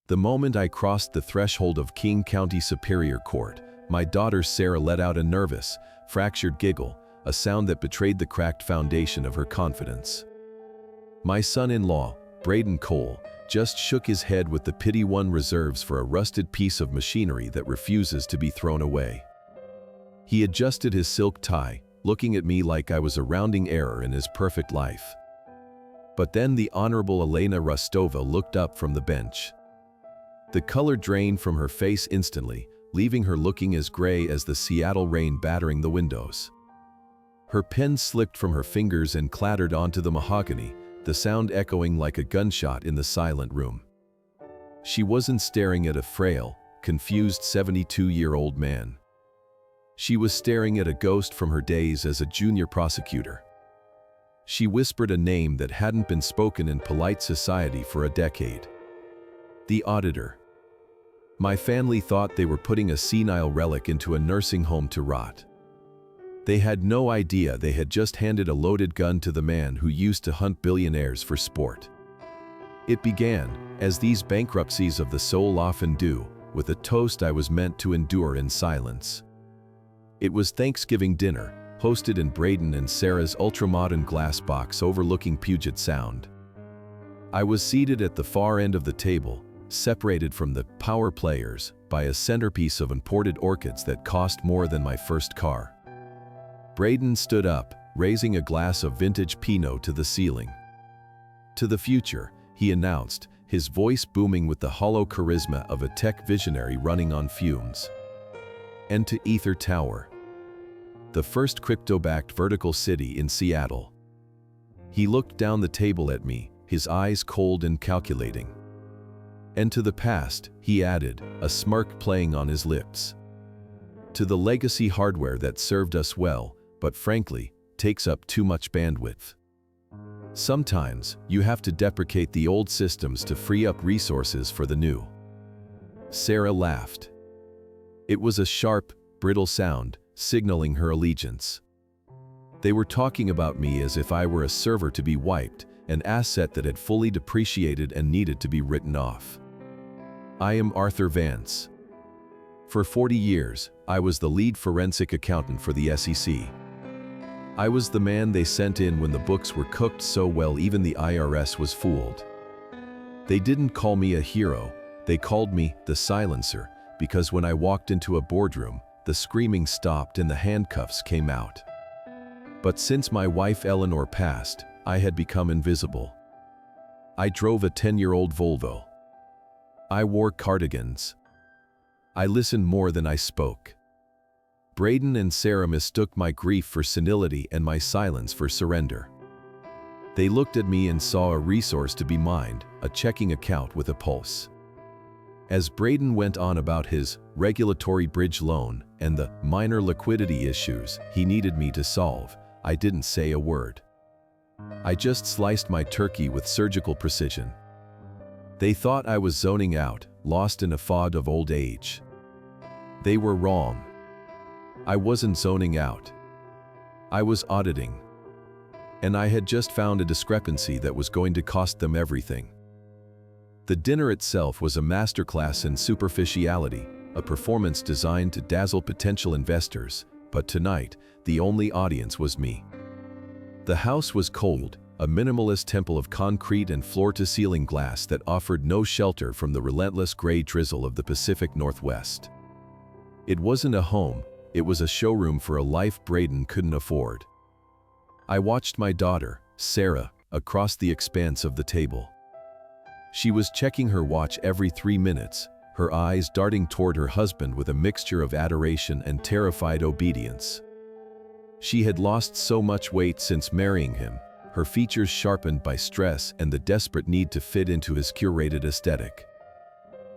The moment I crossed the threshold of King County Superior Court, my daughter Sarah let out a nervous, fractured giggle, a sound that betrayed the cracked foundation of her confidence. My son-in-law, Braden Cole, just shook his head with the pity one reserves for a rusted piece of machinery that refuses to be thrown away. He adjusted his silk tie, looking at me like I was a rounding error in his perfect life. But then the Honorable Elena Rostova looked up from the bench. The color drained from her face instantly, leaving her looking as gray as the Seattle rain battering the windows. Her pen slipped from her fingers and clattered onto the mahogany, the sound echoing like a gunshot in the silent room. She wasn't staring at a frail, confused 72-year-old man. She was staring at a ghost from her days as a junior prosecutor. She whispered a name that hadn't been spoken in polite society for a decade. The Auditor. My family thought they were putting a senile relic into a nursing home to rot. They had no idea they had just handed a loaded gun to the man who used to hunt billionaires for sport. It began, as these bankruptcies of the soul often do, with a toast I was meant to endure in silence. It was Thanksgiving dinner, hosted in Braden and Sarah's ultramodern glass box overlooking Puget Sound. I was seated at the far end of the table, separated from the power players by a centerpiece of imported orchids that cost more than my first car. Braden stood up, raising a glass of vintage Pinot to the ceiling. "To the future," he announced, his voice booming with the hollow charisma of a tech visionary running on fumes. "And to Ether Tower, the first crypto-backed vertical city in Seattle." He looked down the table at me, his eyes cold and calculating. "And to the past," he added, a smirk playing on his lips. "To the legacy hardware that served us well, but frankly, takes up too much bandwidth. Sometimes, you have to deprecate the old systems to free up resources for the new." Sarah laughed. It was a sharp, brittle sound, signaling her allegiance. They were talking about me as if I were a server to be wiped, an asset that had fully depreciated and needed to be written off. "I am Arthur Vance. For 40 years, I was the lead forensic accountant for the SEC. I was the man they sent in when the books were cooked so well even the IRS was fooled. They didn't call me a hero, they called me the silencer, because when I walked into a boardroom, the screaming stopped and the handcuffs came out. But since my wife Eleanor passed, I had become invisible. I drove a 10-year-old Volvo. I wore cardigans. I listened more than I spoke. Braden and Sarah mistook my grief for senility and my silence for surrender. They looked at me and saw a resource to be mined, a checking account with a pulse. As Braden went on about his regulatory bridge loan and the minor liquidity issues he needed me to solve, I didn't say a word. I just sliced my turkey with surgical precision. They thought I was zoning out, lost in a fog of old age. They were wrong. I wasn't zoning out. I was auditing. And I had just found a discrepancy that was going to cost them everything. The dinner itself was a masterclass in superficiality, a performance designed to dazzle potential investors, but tonight, the only audience was me. The house was cold, a minimalist temple of concrete and floor-to-ceiling glass that offered no shelter from the relentless gray drizzle of the Pacific Northwest. It wasn't a home, it was a showroom for a life Braden couldn't afford. I watched my daughter, Sarah, across the expanse of the table. She was checking her watch every 3 minutes, her eyes darting toward her husband with a mixture of adoration and terrified obedience. She had lost so much weight since marrying him, her features sharpened by stress and the desperate need to fit into his curated aesthetic.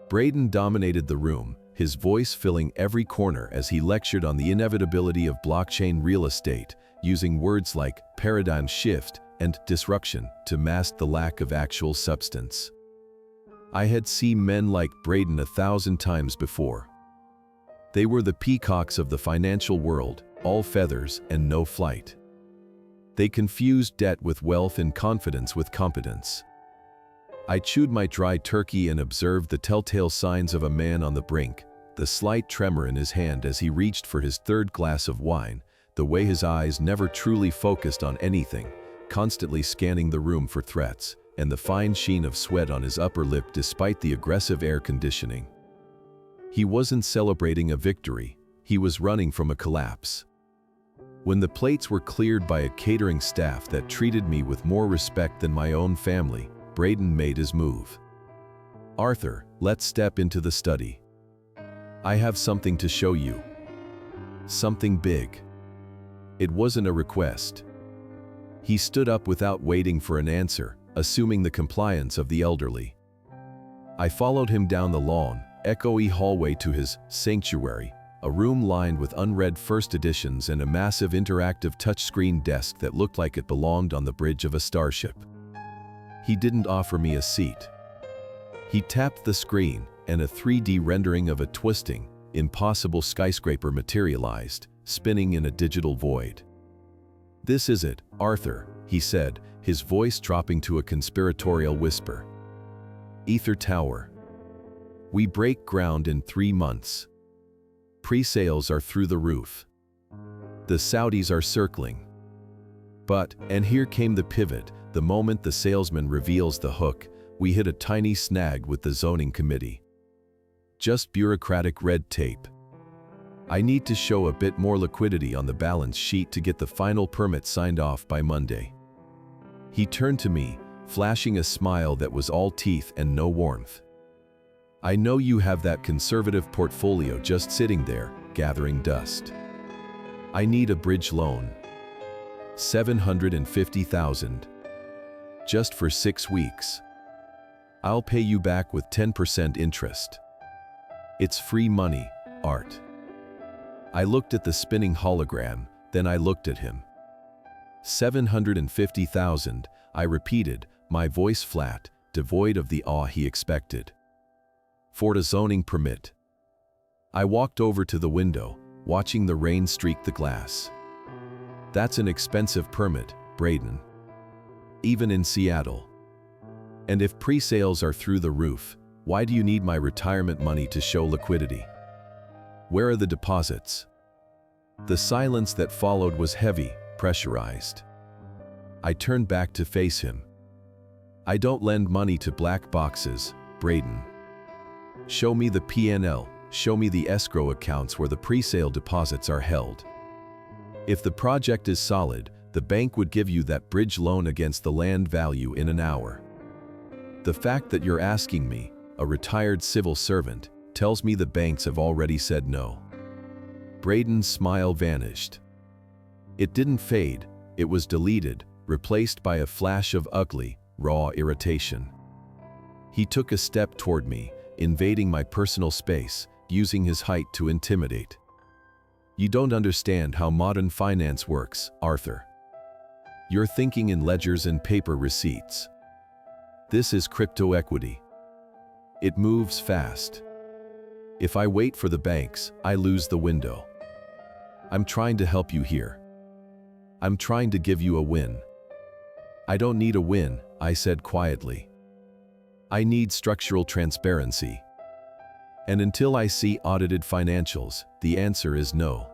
Braden dominated the room, his voice filling every corner as he lectured on the inevitability of blockchain real estate, using words like paradigm shift and disruption to mask the lack of actual substance. I had seen men like Braden 1,000 times before. They were the peacocks of the financial world, all feathers and no flight. They confused debt with wealth and confidence with competence. I chewed my dry turkey and observed the telltale signs of a man on the brink, the slight tremor in his hand as he reached for his third glass of wine, the way his eyes never truly focused on anything, constantly scanning the room for threats, and the fine sheen of sweat on his upper lip despite the aggressive air conditioning. He wasn't celebrating a victory, he was running from a collapse. When the plates were cleared by a catering staff that treated me with more respect than my own family, Braden made his move. "Arthur, let's step into the study. I have something to show you. Something big." It wasn't a request. He stood up without waiting for an answer, assuming the compliance of the elderly. I followed him down the long, echoey hallway to his sanctuary, a room lined with unread first editions and a massive interactive touchscreen desk that looked like it belonged on the bridge of a starship. He didn't offer me a seat. He tapped the screen, and a 3D rendering of a twisting, impossible skyscraper materialized, spinning in a digital void. "This is it, Arthur," he said, his voice dropping to a conspiratorial whisper. "Ether Tower. We break ground in 3 months. Pre-sales are through the roof. The Saudis are circling. But, and here came the pivot, the moment the salesman reveals the hook, we hit a tiny snag with the zoning committee. Just bureaucratic red tape. I need to show a bit more liquidity on the balance sheet to get the final permit signed off by Monday." He turned to me, flashing a smile that was all teeth and no warmth. "I know you have that conservative portfolio just sitting there, gathering dust. I need a bridge loan. $750,000. Just for 6 weeks. I'll pay you back with 10% interest. It's free money, Art." I looked at the spinning hologram, then I looked at him. $750,000, I repeated, my voice flat, devoid of the awe he expected. "For the zoning permit." I walked over to the window, watching the rain streak the glass. "That's an expensive permit, Braden. Even in Seattle. And if pre-sales are through the roof, why do you need my retirement money to show liquidity? Where are the deposits?" The silence that followed was heavy, pressurized. I turned back to face him. "I don't lend money to black boxes, Braden. Show me the P&L, show me the escrow accounts where the pre-sale deposits are held. If the project is solid, the bank would give you that bridge loan against the land value in an hour. The fact that you're asking me, a retired civil servant, tells me the banks have already said no." Braden's smile vanished. It didn't fade, it was deleted, replaced by a flash of ugly, raw irritation. He took a step toward me, invading my personal space, using his height to intimidate. "You don't understand how modern finance works, Arthur. You're thinking in ledgers and paper receipts. This is crypto equity. It moves fast. If I wait for the banks, I lose the window. I'm trying to help you here. I'm trying to give you a win." "I don't need a win," I said quietly. "I need structural transparency. And until I see audited financials, the answer is no."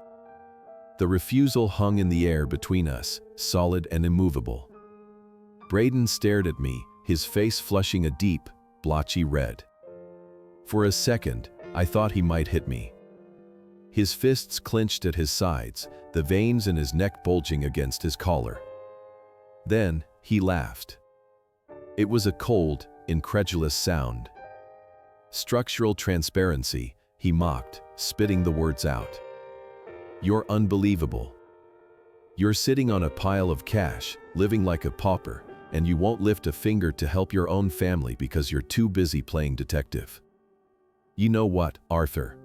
The refusal hung in the air between us, solid and immovable. Braden stared at me, his face flushing a deep, blotchy red. For a second, I thought he might hit me. His fists clenched at his sides, the veins in his neck bulging against his collar. Then, he laughed. It was a cold, incredulous sound. "Structural transparency," he mocked, spitting the words out. "You're unbelievable. You're sitting on a pile of cash, living like a pauper, and you won't lift a finger to help your own family because you're too busy playing detective. You know what, Arthur?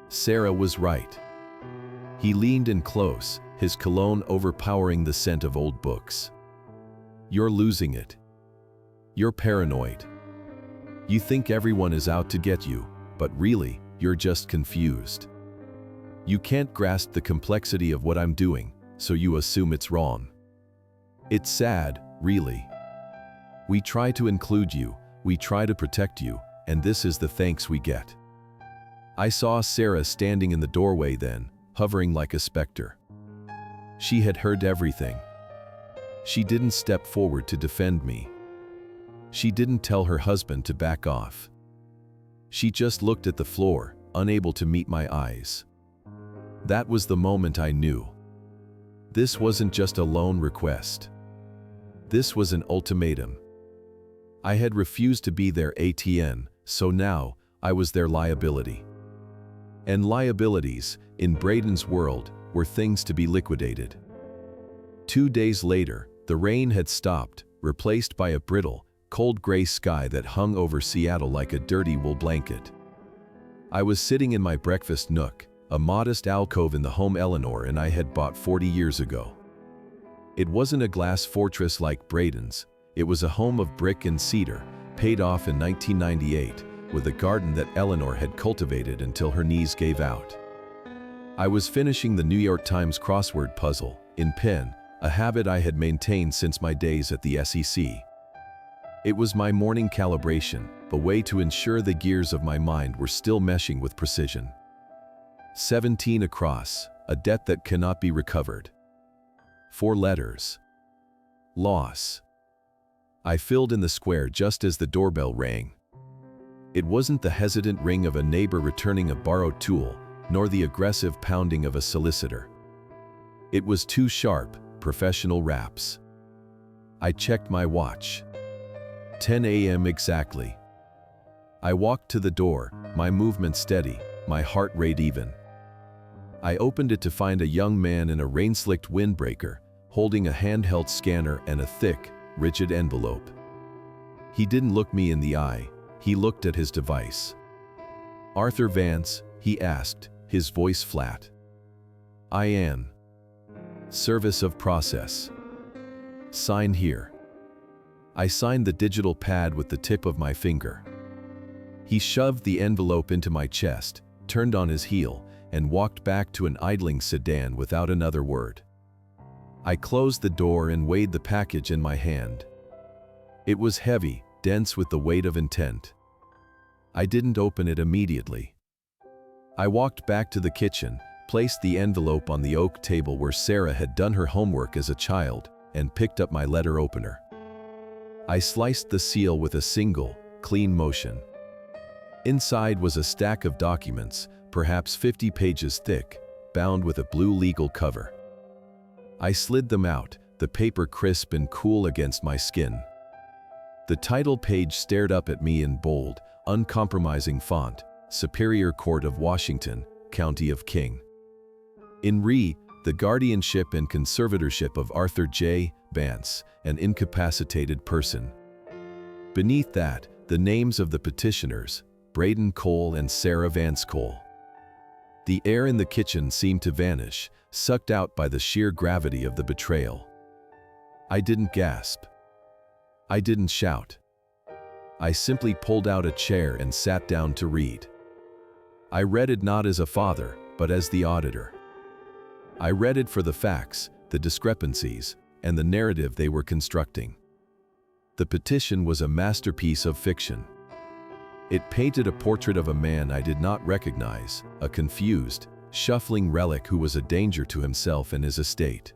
Sarah was right." He leaned in close, his cologne overpowering the scent of old books. "You're losing it. You're paranoid. You think everyone is out to get you, but really, you're just confused. You can't grasp the complexity of what I'm doing, so you assume it's wrong. It's sad, really. We try to include you, We try to protect you, and this is the thanks we get." I saw Sarah standing in the doorway then, hovering like a specter. She had heard everything. She didn't step forward to defend me. She didn't tell her husband to back off. She just looked at the floor, unable to meet my eyes. That was the moment I knew. This wasn't just a loan request. This was an ultimatum. I had refused to be their ATM, so now I was their liability. And liabilities, in Braden's world, were things to be liquidated. 2 days later, the rain had stopped, replaced by a brittle, cold gray sky that hung over Seattle like a dirty wool blanket. I was sitting in my breakfast nook, a modest alcove in the home Eleanor and I had bought 40 years ago. It wasn't a glass fortress like Braden's. It was a home of brick and cedar, paid off in 1998, with a garden that Eleanor had cultivated until her knees gave out. I was finishing the New York Times crossword puzzle, in pen, a habit I had maintained since my days at the SEC. It was my morning calibration, a way to ensure the gears of my mind were still meshing with precision. 17 across, a debt that cannot be recovered. 4 letters. Loss. I filled in the square just as the doorbell rang. It wasn't the hesitant ring of a neighbor returning a borrowed tool, nor the aggressive pounding of a solicitor. It was 2 sharp, professional raps. I checked my watch. 10 a.m. exactly. I walked to the door, my movement steady, my heart rate even. I opened it to find a young man in a rain-slicked windbreaker, holding a handheld scanner and a thick, rigid envelope. He didn't look me in the eye, he looked at his device. "Arthur Vance?" he asked, his voice flat. "I am. Service of process. Sign here." I signed the digital pad with the tip of my finger. He shoved the envelope into my chest, turned on his heel, and walked back to an idling sedan without another word. I closed the door and weighed the package in my hand. It was heavy, dense with the weight of intent. I didn't open it immediately. I walked back to the kitchen, placed the envelope on the oak table where Sarah had done her homework as a child, and picked up my letter opener. I sliced the seal with a single, clean motion. Inside was a stack of documents, perhaps 50 pages thick, bound with a blue legal cover. I slid them out, the paper crisp and cool against my skin. The title page stared up at me in bold, uncompromising font, Superior Court of Washington, County of King. In re, the guardianship and conservatorship of Arthur J. Vance, an incapacitated person. Beneath that, the names of the petitioners, Braden Cole and Sarah Vance Cole. The air in the kitchen seemed to vanish, sucked out by the sheer gravity of the betrayal. I didn't gasp. I didn't shout. I simply pulled out a chair and sat down to read. I read it not as a father, but as the auditor. I read it for the facts, the discrepancies, and the narrative they were constructing. The petition was a masterpiece of fiction. It painted a portrait of a man I did not recognize, a confused, shuffling relic who was a danger to himself and his estate.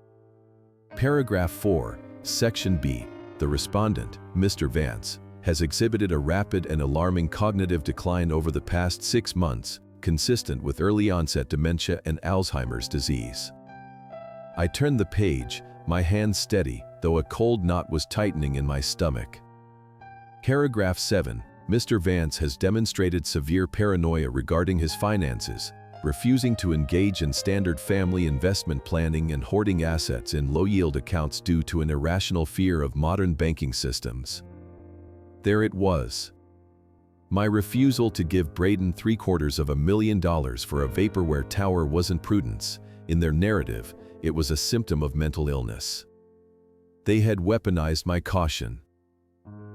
Paragraph 4, Section B, the respondent, Mr. Vance, has exhibited a rapid and alarming cognitive decline over the past 6 months, consistent with early-onset dementia and Alzheimer's disease. I turned the page, my hand steady, though a cold knot was tightening in my stomach. Paragraph 7, Mr. Vance has demonstrated severe paranoia regarding his finances, refusing to engage in standard family investment planning and hoarding assets in low-yield accounts due to an irrational fear of modern banking systems. There it was. My refusal to give Braden $750,000 for a vaporware tower wasn't prudence. In their narrative, it was a symptom of mental illness. They had weaponized my caution.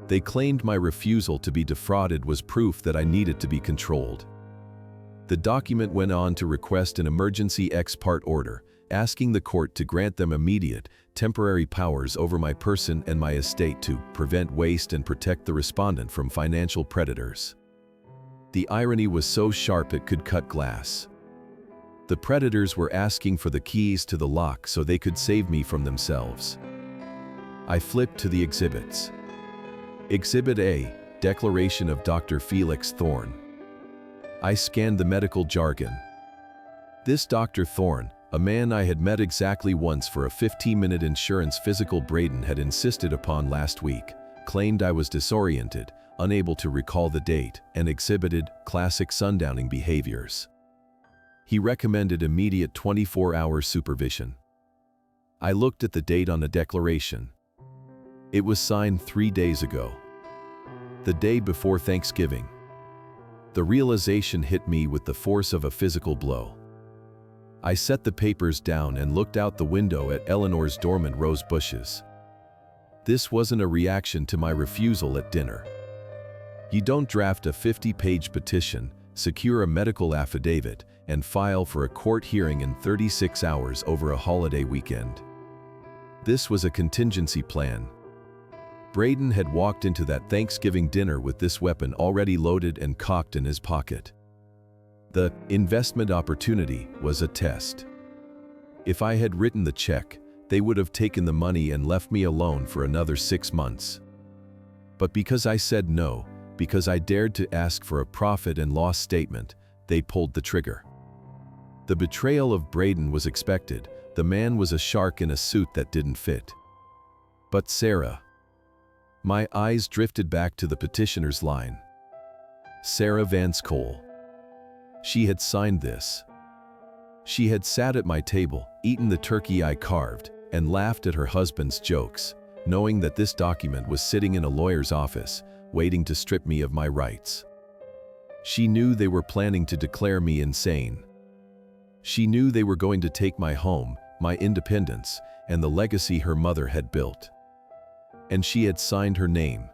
They claimed my refusal to be defrauded was proof that I needed to be controlled. The document went on to request an emergency ex parte order, asking the court to grant them immediate, temporary powers over my person and my estate to prevent waste and protect the respondent from financial predators. The irony was so sharp it could cut glass. The predators were asking for the keys to the lock so they could save me from themselves. I flipped to the exhibits. Exhibit A, Declaration of Dr. Felix Thorne. I scanned the medical jargon. This Dr. Thorne, a man I had met exactly once for a 15-minute insurance physical Braden had insisted upon last week, claimed I was disoriented, unable to recall the date, and exhibited classic sundowning behaviors. He recommended immediate 24-hour supervision. I looked at the date on the declaration. It was signed 3 days ago. The day before Thanksgiving. The realization hit me with the force of a physical blow. I set the papers down and looked out the window at Eleanor's dormant rose bushes. This wasn't a reaction to my refusal at dinner. You don't draft a 50-page petition, secure a medical affidavit, and file for a court hearing in 36 hours over a holiday weekend. This was a contingency plan. Braden had walked into that Thanksgiving dinner with this weapon already loaded and cocked in his pocket. The investment opportunity was a test. If I had written the check, they would have taken the money and left me alone for another 6 months. But because I said no, because I dared to ask for a profit and loss statement, they pulled the trigger. The betrayal of Braden was expected. The man was a shark in a suit that didn't fit. But Sarah. My eyes drifted back to the petitioner's line. Sarah Vance Cole. She had signed this. She had sat at my table, eaten the turkey I carved, and laughed at her husband's jokes, knowing that this document was sitting in a lawyer's office, waiting to strip me of my rights. She knew they were planning to declare me insane. She knew they were going to take my home, my independence, and the legacy her mother had built. And she had signed her name.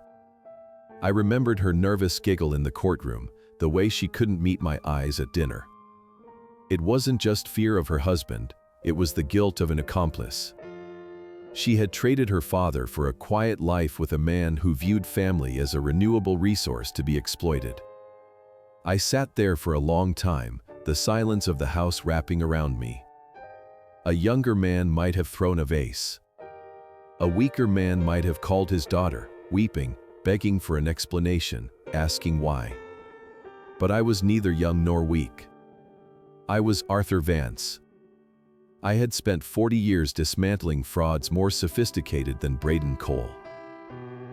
I remembered her nervous giggle in the courtroom, the way she couldn't meet my eyes at dinner. It wasn't just fear of her husband, it was the guilt of an accomplice. She had traded her father for a quiet life with a man who viewed family as a renewable resource to be exploited. I sat there for a long time, the silence of the house wrapping around me. A younger man might have thrown a vase. A weaker man might have called his daughter, weeping, begging for an explanation, asking why. But I was neither young nor weak. I was Arthur Vance. I had spent 40 years dismantling frauds more sophisticated than Braden Cole.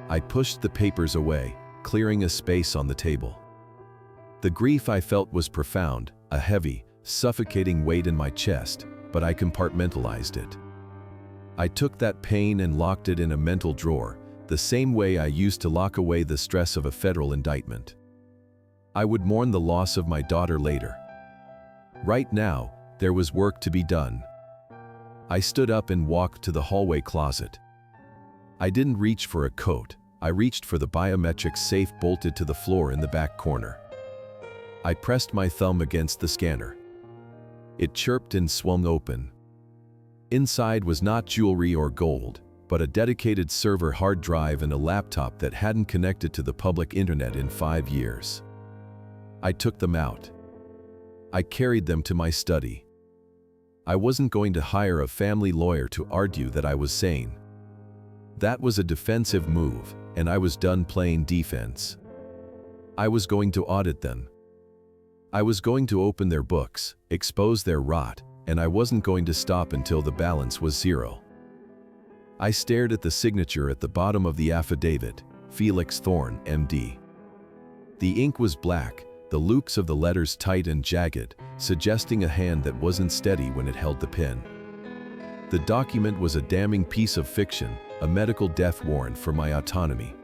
I pushed the papers away, clearing a space on the table. The grief I felt was profound, a heavy, suffocating weight in my chest, but I compartmentalized it. I took that pain and locked it in a mental drawer, the same way I used to lock away the stress of a federal indictment. I would mourn the loss of my daughter later. Right now, there was work to be done. I stood up and walked to the hallway closet. I didn't reach for a coat, I reached for the biometric safe bolted to the floor in the back corner. I pressed my thumb against the scanner. It chirped and swung open. Inside was not jewelry or gold, but a dedicated server hard drive and a laptop that hadn't connected to the public internet in 5 years. I took them out. I carried them to my study. I wasn't going to hire a family lawyer to argue that I was sane. That was a defensive move, and I was done playing defense. I was going to audit them. I was going to open their books, expose their rot, and I wasn't going to stop until the balance was zero. I stared at the signature at the bottom of the affidavit, Felix Thorne, MD. The ink was black, the loops of the letters tight and jagged, suggesting a hand that wasn't steady when it held the pen. The document was a damning piece of fiction, a medical death warrant for my autonomy.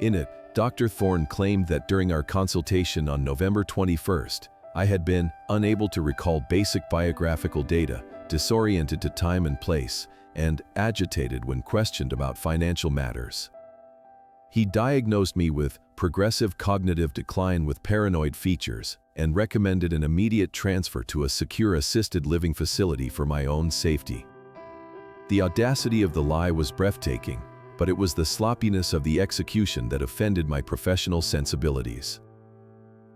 In it, Dr. Thorne claimed that during our consultation on November 21st, I had been unable to recall basic biographical data, disoriented to time and place, and agitated when questioned about financial matters. He diagnosed me with progressive cognitive decline with paranoid features, and recommended an immediate transfer to a secure assisted living facility for my own safety. The audacity of the lie was breathtaking, but it was the sloppiness of the execution that offended my professional sensibilities.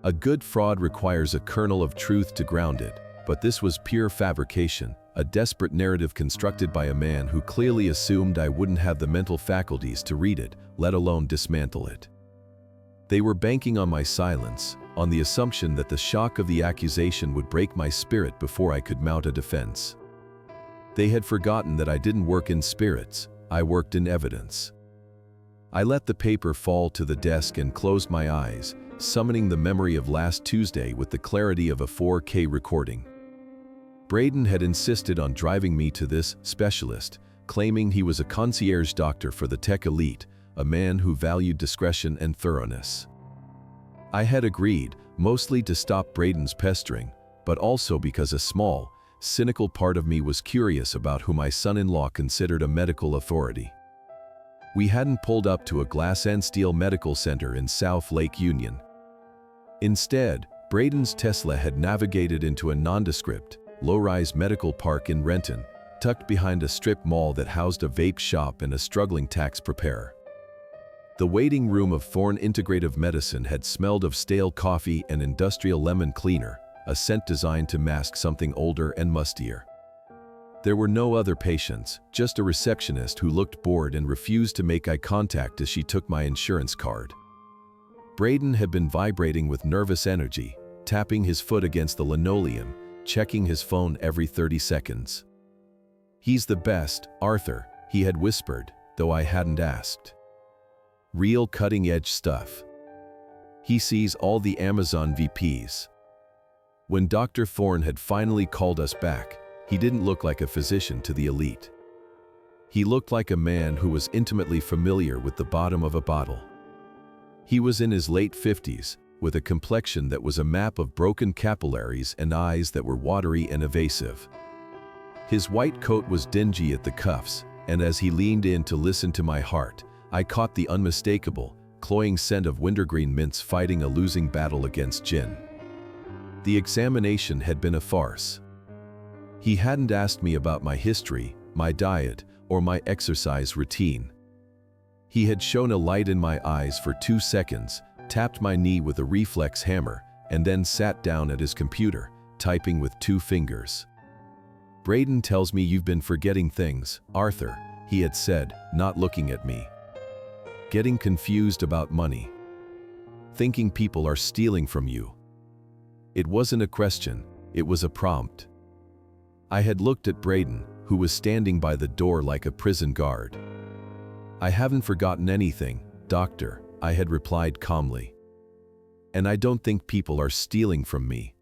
A good fraud requires a kernel of truth to ground it, but this was pure fabrication, a desperate narrative constructed by a man who clearly assumed I wouldn't have the mental faculties to read it, let alone dismantle it. They were banking on my silence, on the assumption that the shock of the accusation would break my spirit before I could mount a defense. They had forgotten that I didn't work in spirits, I worked in evidence. I let the paper fall to the desk and closed my eyes, summoning the memory of last Tuesday with the clarity of a 4K recording. Braden had insisted on driving me to this specialist, claiming he was a concierge doctor for the tech elite, a man who valued discretion and thoroughness. I had agreed, mostly to stop Braden's pestering, but also because a small, cynical part of me was curious about who my son-in-law considered a medical authority. We hadn't pulled up to a glass and steel medical center in South Lake Union. Instead, Braden's Tesla had navigated into a nondescript, low-rise medical park in Renton, tucked behind a strip mall that housed a vape shop and a struggling tax preparer. The waiting room of Thorne Integrative Medicine had smelled of stale coffee and industrial lemon cleaner, a scent designed to mask something older and mustier. There were no other patients, just a receptionist who looked bored and refused to make eye contact as she took my insurance card. Braden had been vibrating with nervous energy, tapping his foot against the linoleum, checking his phone every 30 seconds. "He's the best, Arthur," he had whispered, though I hadn't asked. "Real cutting-edge stuff. He sees all the Amazon VPs." When Dr. Thorne had finally called us back, he didn't look like a physician to the elite. He looked like a man who was intimately familiar with the bottom of a bottle. He was in his late 50s, with a complexion that was a map of broken capillaries and eyes that were watery and evasive. His white coat was dingy at the cuffs, and as he leaned in to listen to my heart, I caught the unmistakable, cloying scent of wintergreen mints fighting a losing battle against gin. The examination had been a farce. He hadn't asked me about my history, my diet, or my exercise routine. He had shone a light in my eyes for 2 seconds, tapped my knee with a reflex hammer, and then sat down at his computer, typing with 2 fingers. "Braden tells me you've been forgetting things, Arthur," he had said, not looking at me. "Getting confused about money. Thinking people are stealing from you." It wasn't a question, it was a prompt. I had looked at Braden, who was standing by the door like a prison guard. "I haven't forgotten anything, doctor," I had replied calmly. "And I don't think people are stealing from me.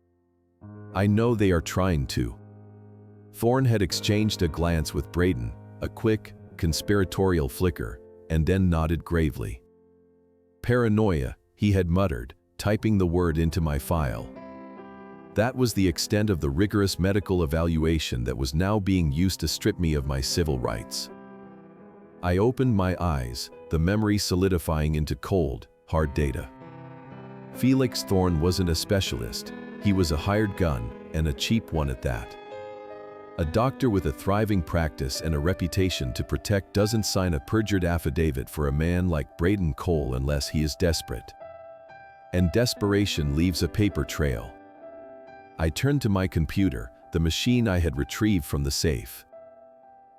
I know they are trying to." Thorne had exchanged a glance with Braden, a quick, conspiratorial flicker, and then nodded gravely. "Paranoia," he had muttered, typing the word into my file. That was the extent of the rigorous medical evaluation that was now being used to strip me of my civil rights. I opened my eyes, the memory solidifying into cold, hard data. Felix Thorne wasn't a specialist, he was a hired gun, and a cheap one at that. A doctor with a thriving practice and a reputation to protect doesn't sign a perjured affidavit for a man like Braden Cole unless he is desperate. And desperation leaves a paper trail. I turned to my computer, the machine I had retrieved from the safe.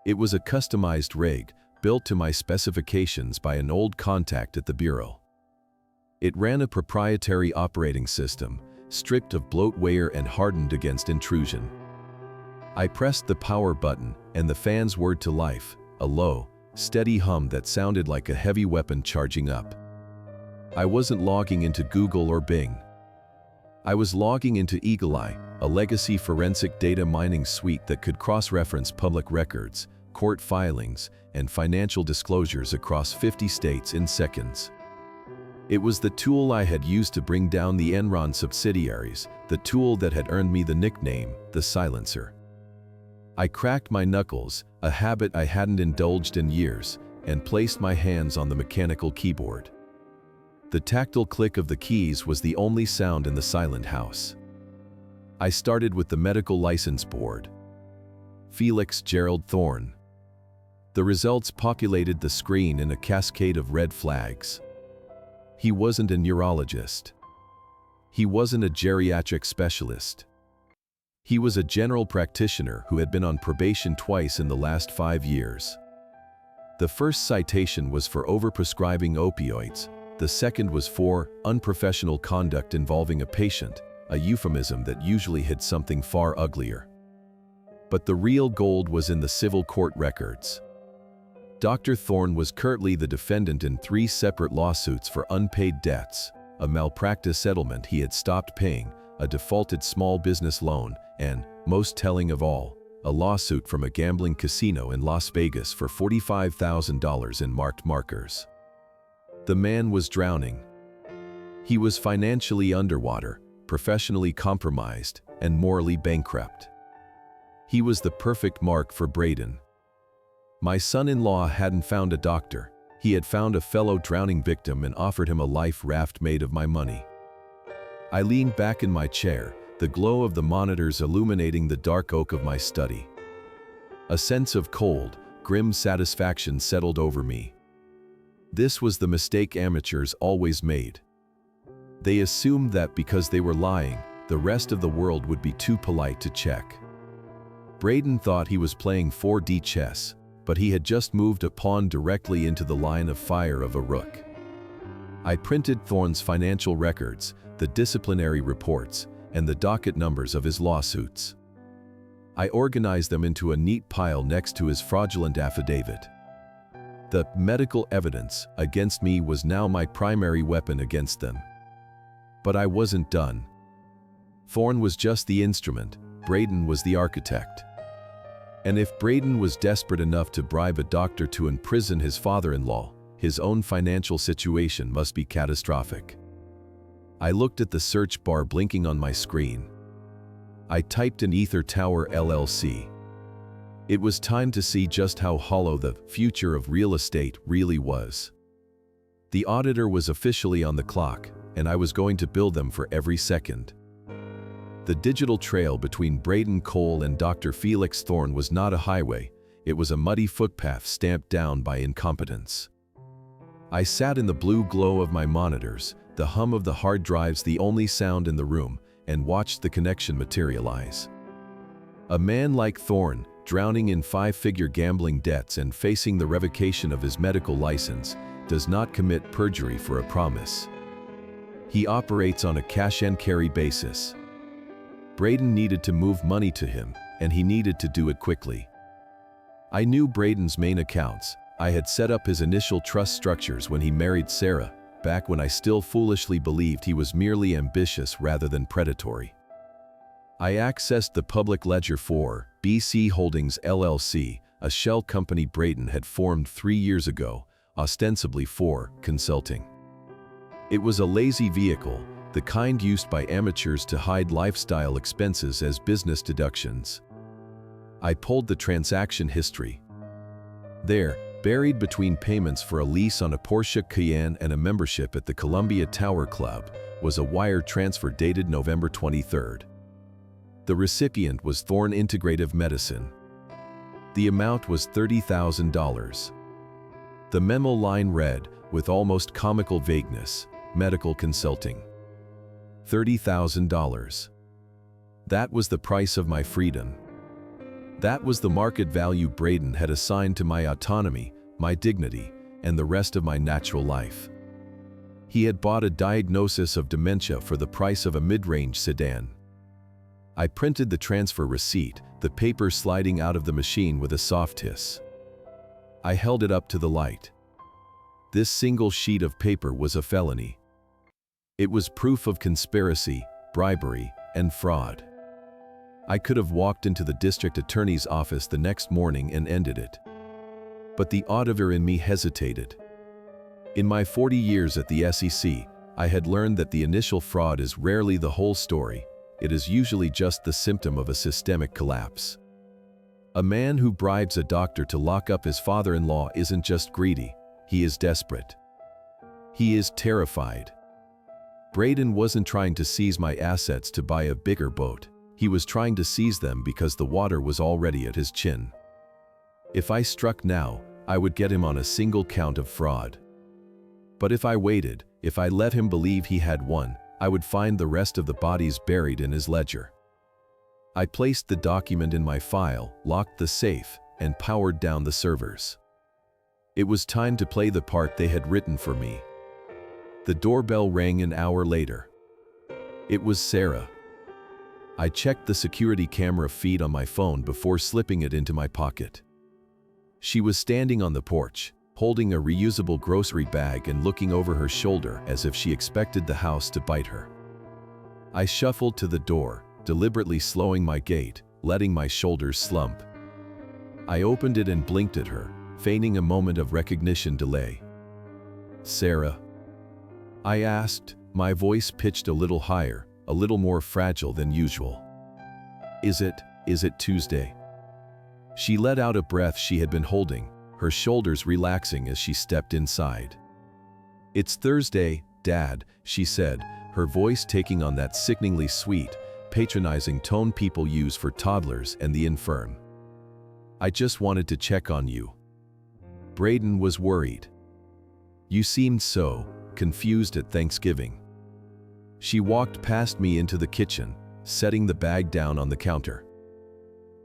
It was a customized rig, built to my specifications by an old contact at the bureau. It ran a proprietary operating system, stripped of bloatware and hardened against intrusion. I pressed the power button, and the fans whirred to life, a low, steady hum that sounded like a heavy weapon charging up. I wasn't logging into Google or Bing. I was logging into EagleEye, a legacy forensic data mining suite that could cross-reference public records, court filings, and financial disclosures across 50 states in seconds. It was the tool I had used to bring down the Enron subsidiaries, the tool that had earned me the nickname, the Silencer. I cracked my knuckles, a habit I hadn't indulged in years, and placed my hands on the mechanical keyboard. The tactile click of the keys was the only sound in the silent house. I started with the medical license board. Felix Gerald Thorne. The results populated the screen in a cascade of red flags. He wasn't a neurologist. He wasn't a geriatric specialist. He was a general practitioner who had been on probation twice in the last 5 years. The first citation was for overprescribing opioids. The second was for unprofessional conduct involving a patient, a euphemism that usually hid something far uglier. But the real gold was in the civil court records. Dr. Thorne was currently the defendant in 3 separate lawsuits for unpaid debts, a malpractice settlement he had stopped paying, a defaulted small business loan, and, most telling of all, a lawsuit from a gambling casino in Las Vegas for $45,000 in marked markers. The man was drowning. He was financially underwater, professionally compromised, and morally bankrupt. He was the perfect mark for Braden. My son-in-law hadn't found a doctor. He had found a fellow drowning victim and offered him a life raft made of my money. I leaned back in my chair, the glow of the monitors illuminating the dark oak of my study. A sense of cold, grim satisfaction settled over me. This was the mistake amateurs always made. They assumed that because they were lying, the rest of the world would be too polite to check. Braden thought he was playing 4D chess, but he had just moved a pawn directly into the line of fire of a rook. I printed Thorne's financial records, the disciplinary reports, and the docket numbers of his lawsuits. I organized them into a neat pile next to his fraudulent affidavit. The medical evidence against me was now my primary weapon against them. But I wasn't done. Thorne was just the instrument, Braden was the architect. And if Braden was desperate enough to bribe a doctor to imprison his father-in-law, his own financial situation must be catastrophic. I looked at the search bar blinking on my screen. I typed in Ether Tower LLC. It was time to see just how hollow the future of real estate really was. The auditor was officially on the clock, and I was going to bill them for every second. The digital trail between Braden Cole and Dr. Felix Thorne was not a highway, it was a muddy footpath stamped down by incompetence. I sat in the blue glow of my monitors, the hum of the hard drives the only sound in the room, and watched the connection materialize. A man like Thorne, drowning in 5-figure gambling debts and facing the revocation of his medical license, does not commit perjury for a promise. He operates on a cash-and-carry basis. Braden needed to move money to him, and he needed to do it quickly. I knew Braden's main accounts. I had set up his initial trust structures when he married Sarah, back when I still foolishly believed he was merely ambitious rather than predatory. I accessed the public ledger for BC Holdings LLC, a shell company Braden had formed 3 years ago, ostensibly for consulting. It was a lazy vehicle, the kind used by amateurs to hide lifestyle expenses as business deductions. I pulled the transaction history. There, buried between payments for a lease on a Porsche Cayenne and a membership at the Columbia Tower Club, was a wire transfer dated November 23rd. The recipient was Thorne Integrative Medicine. The amount was $30,000. The memo line read, with almost comical vagueness, medical consulting. $30,000. That was the price of my freedom. That was the market value Braden had assigned to my autonomy, my dignity, and the rest of my natural life. He had bought a diagnosis of dementia for the price of a mid-range sedan. I printed the transfer receipt, the paper sliding out of the machine with a soft hiss. I held it up to the light. This single sheet of paper was a felony. It was proof of conspiracy, bribery, and fraud. I could have walked into the district attorney's office the next morning and ended it. But the auditor in me hesitated. In my 40 years at the SEC, I had learned that the initial fraud is rarely the whole story. It is usually just the symptom of a systemic collapse. A man who bribes a doctor to lock up his father-in-law isn't just greedy, he is desperate. He is terrified. Braden wasn't trying to seize my assets to buy a bigger boat. He was trying to seize them because the water was already at his chin. If I struck now, I would get him on a single count of fraud. But if I waited, if I let him believe he had won, I would find the rest of the bodies buried in his ledger. I placed the document in my file, locked the safe, and powered down the servers. It was time to play the part they had written for me. The doorbell rang an hour later. It was Sarah. I checked the security camera feed on my phone before slipping it into my pocket. She was standing on the porch, holding a reusable grocery bag and looking over her shoulder as if she expected the house to bite her. I shuffled to the door, deliberately slowing my gait, letting my shoulders slump. I opened it and blinked at her, feigning a moment of recognition delay. "Sarah?" I asked, my voice pitched a little higher, a little more fragile than usual. Is it Tuesday?" She let out a breath she had been holding, her shoulders relaxing as she stepped inside. "It's Thursday, Dad," she said, her voice taking on that sickeningly sweet, patronizing tone people use for toddlers and the infirm. "I just wanted to check on you." Braden was worried. "You seemed so confused at Thanksgiving." She walked past me into the kitchen, setting the bag down on the counter.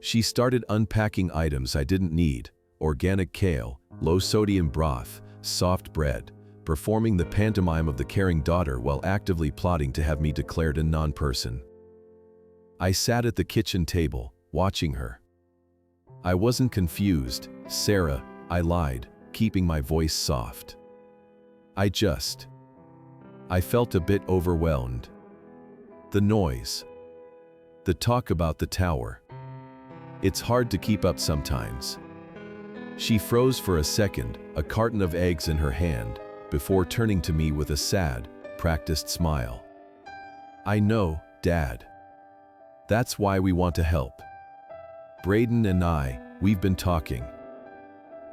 She started unpacking items I didn't need: organic kale, low-sodium broth, soft bread, performing the pantomime of the caring daughter while actively plotting to have me declared a non-person. I sat at the kitchen table, watching her. "I wasn't confused, Sarah," I lied, keeping my voice soft. I felt a bit overwhelmed. The noise. The talk about the tower. It's hard to keep up sometimes." She froze for a second, a carton of eggs in her hand, before turning to me with a sad, practiced smile. "I know, Dad. That's why we want to help. Braden and we've been talking.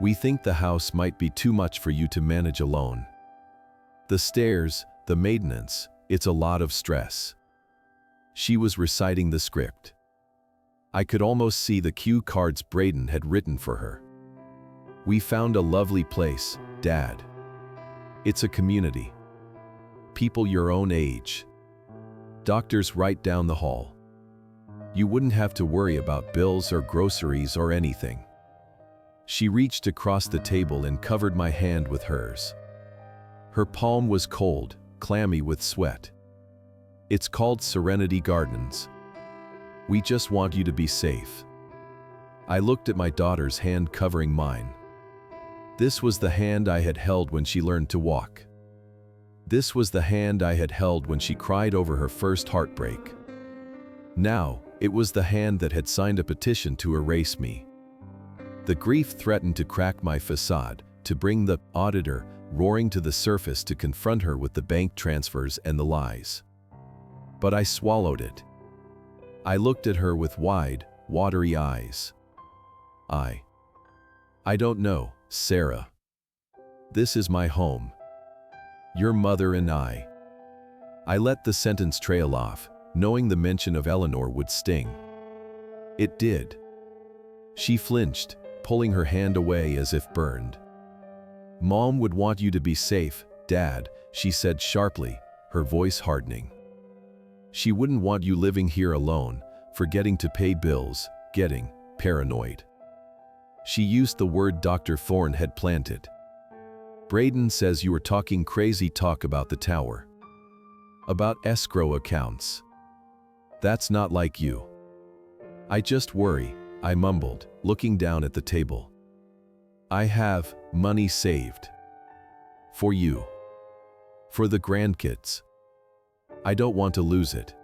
We think the house might be too much for you to manage alone. The stairs, the maintenance, it's a lot of stress." She was reciting the script. I could almost see the cue cards Braden had written for her. "We found a lovely place, Dad. It's a community. People your own age. Doctors right down the hall. You wouldn't have to worry about bills or groceries or anything." She reached across the table and covered my hand with hers. Her palm was cold, clammy with sweat. "It's called Serenity Gardens. We just want you to be safe." I looked at my daughter's hand covering mine. This was the hand I had held when she learned to walk. This was the hand I had held when she cried over her first heartbreak. Now, it was the hand that had signed a petition to erase me. The grief threatened to crack my facade, to bring the auditor roaring to the surface to confront her with the bank transfers and the lies. But I swallowed it. I looked at her with wide, watery eyes. I don't know, Sarah. This is my home. Your mother and I." I let the sentence trail off, knowing the mention of Eleanor would sting. It did. She flinched, pulling her hand away as if burned. "Mom would want you to be safe, Dad," she said sharply, her voice hardening. "She wouldn't want you living here alone, forgetting to pay bills, getting paranoid." She used the word Dr. Thorne had planted. "Braden says you were talking crazy talk about the tower. About escrow accounts. That's not like you." "I just worry," I mumbled, looking down at the table. "I have money saved. For you. For the grandkids. I don't want to lose it."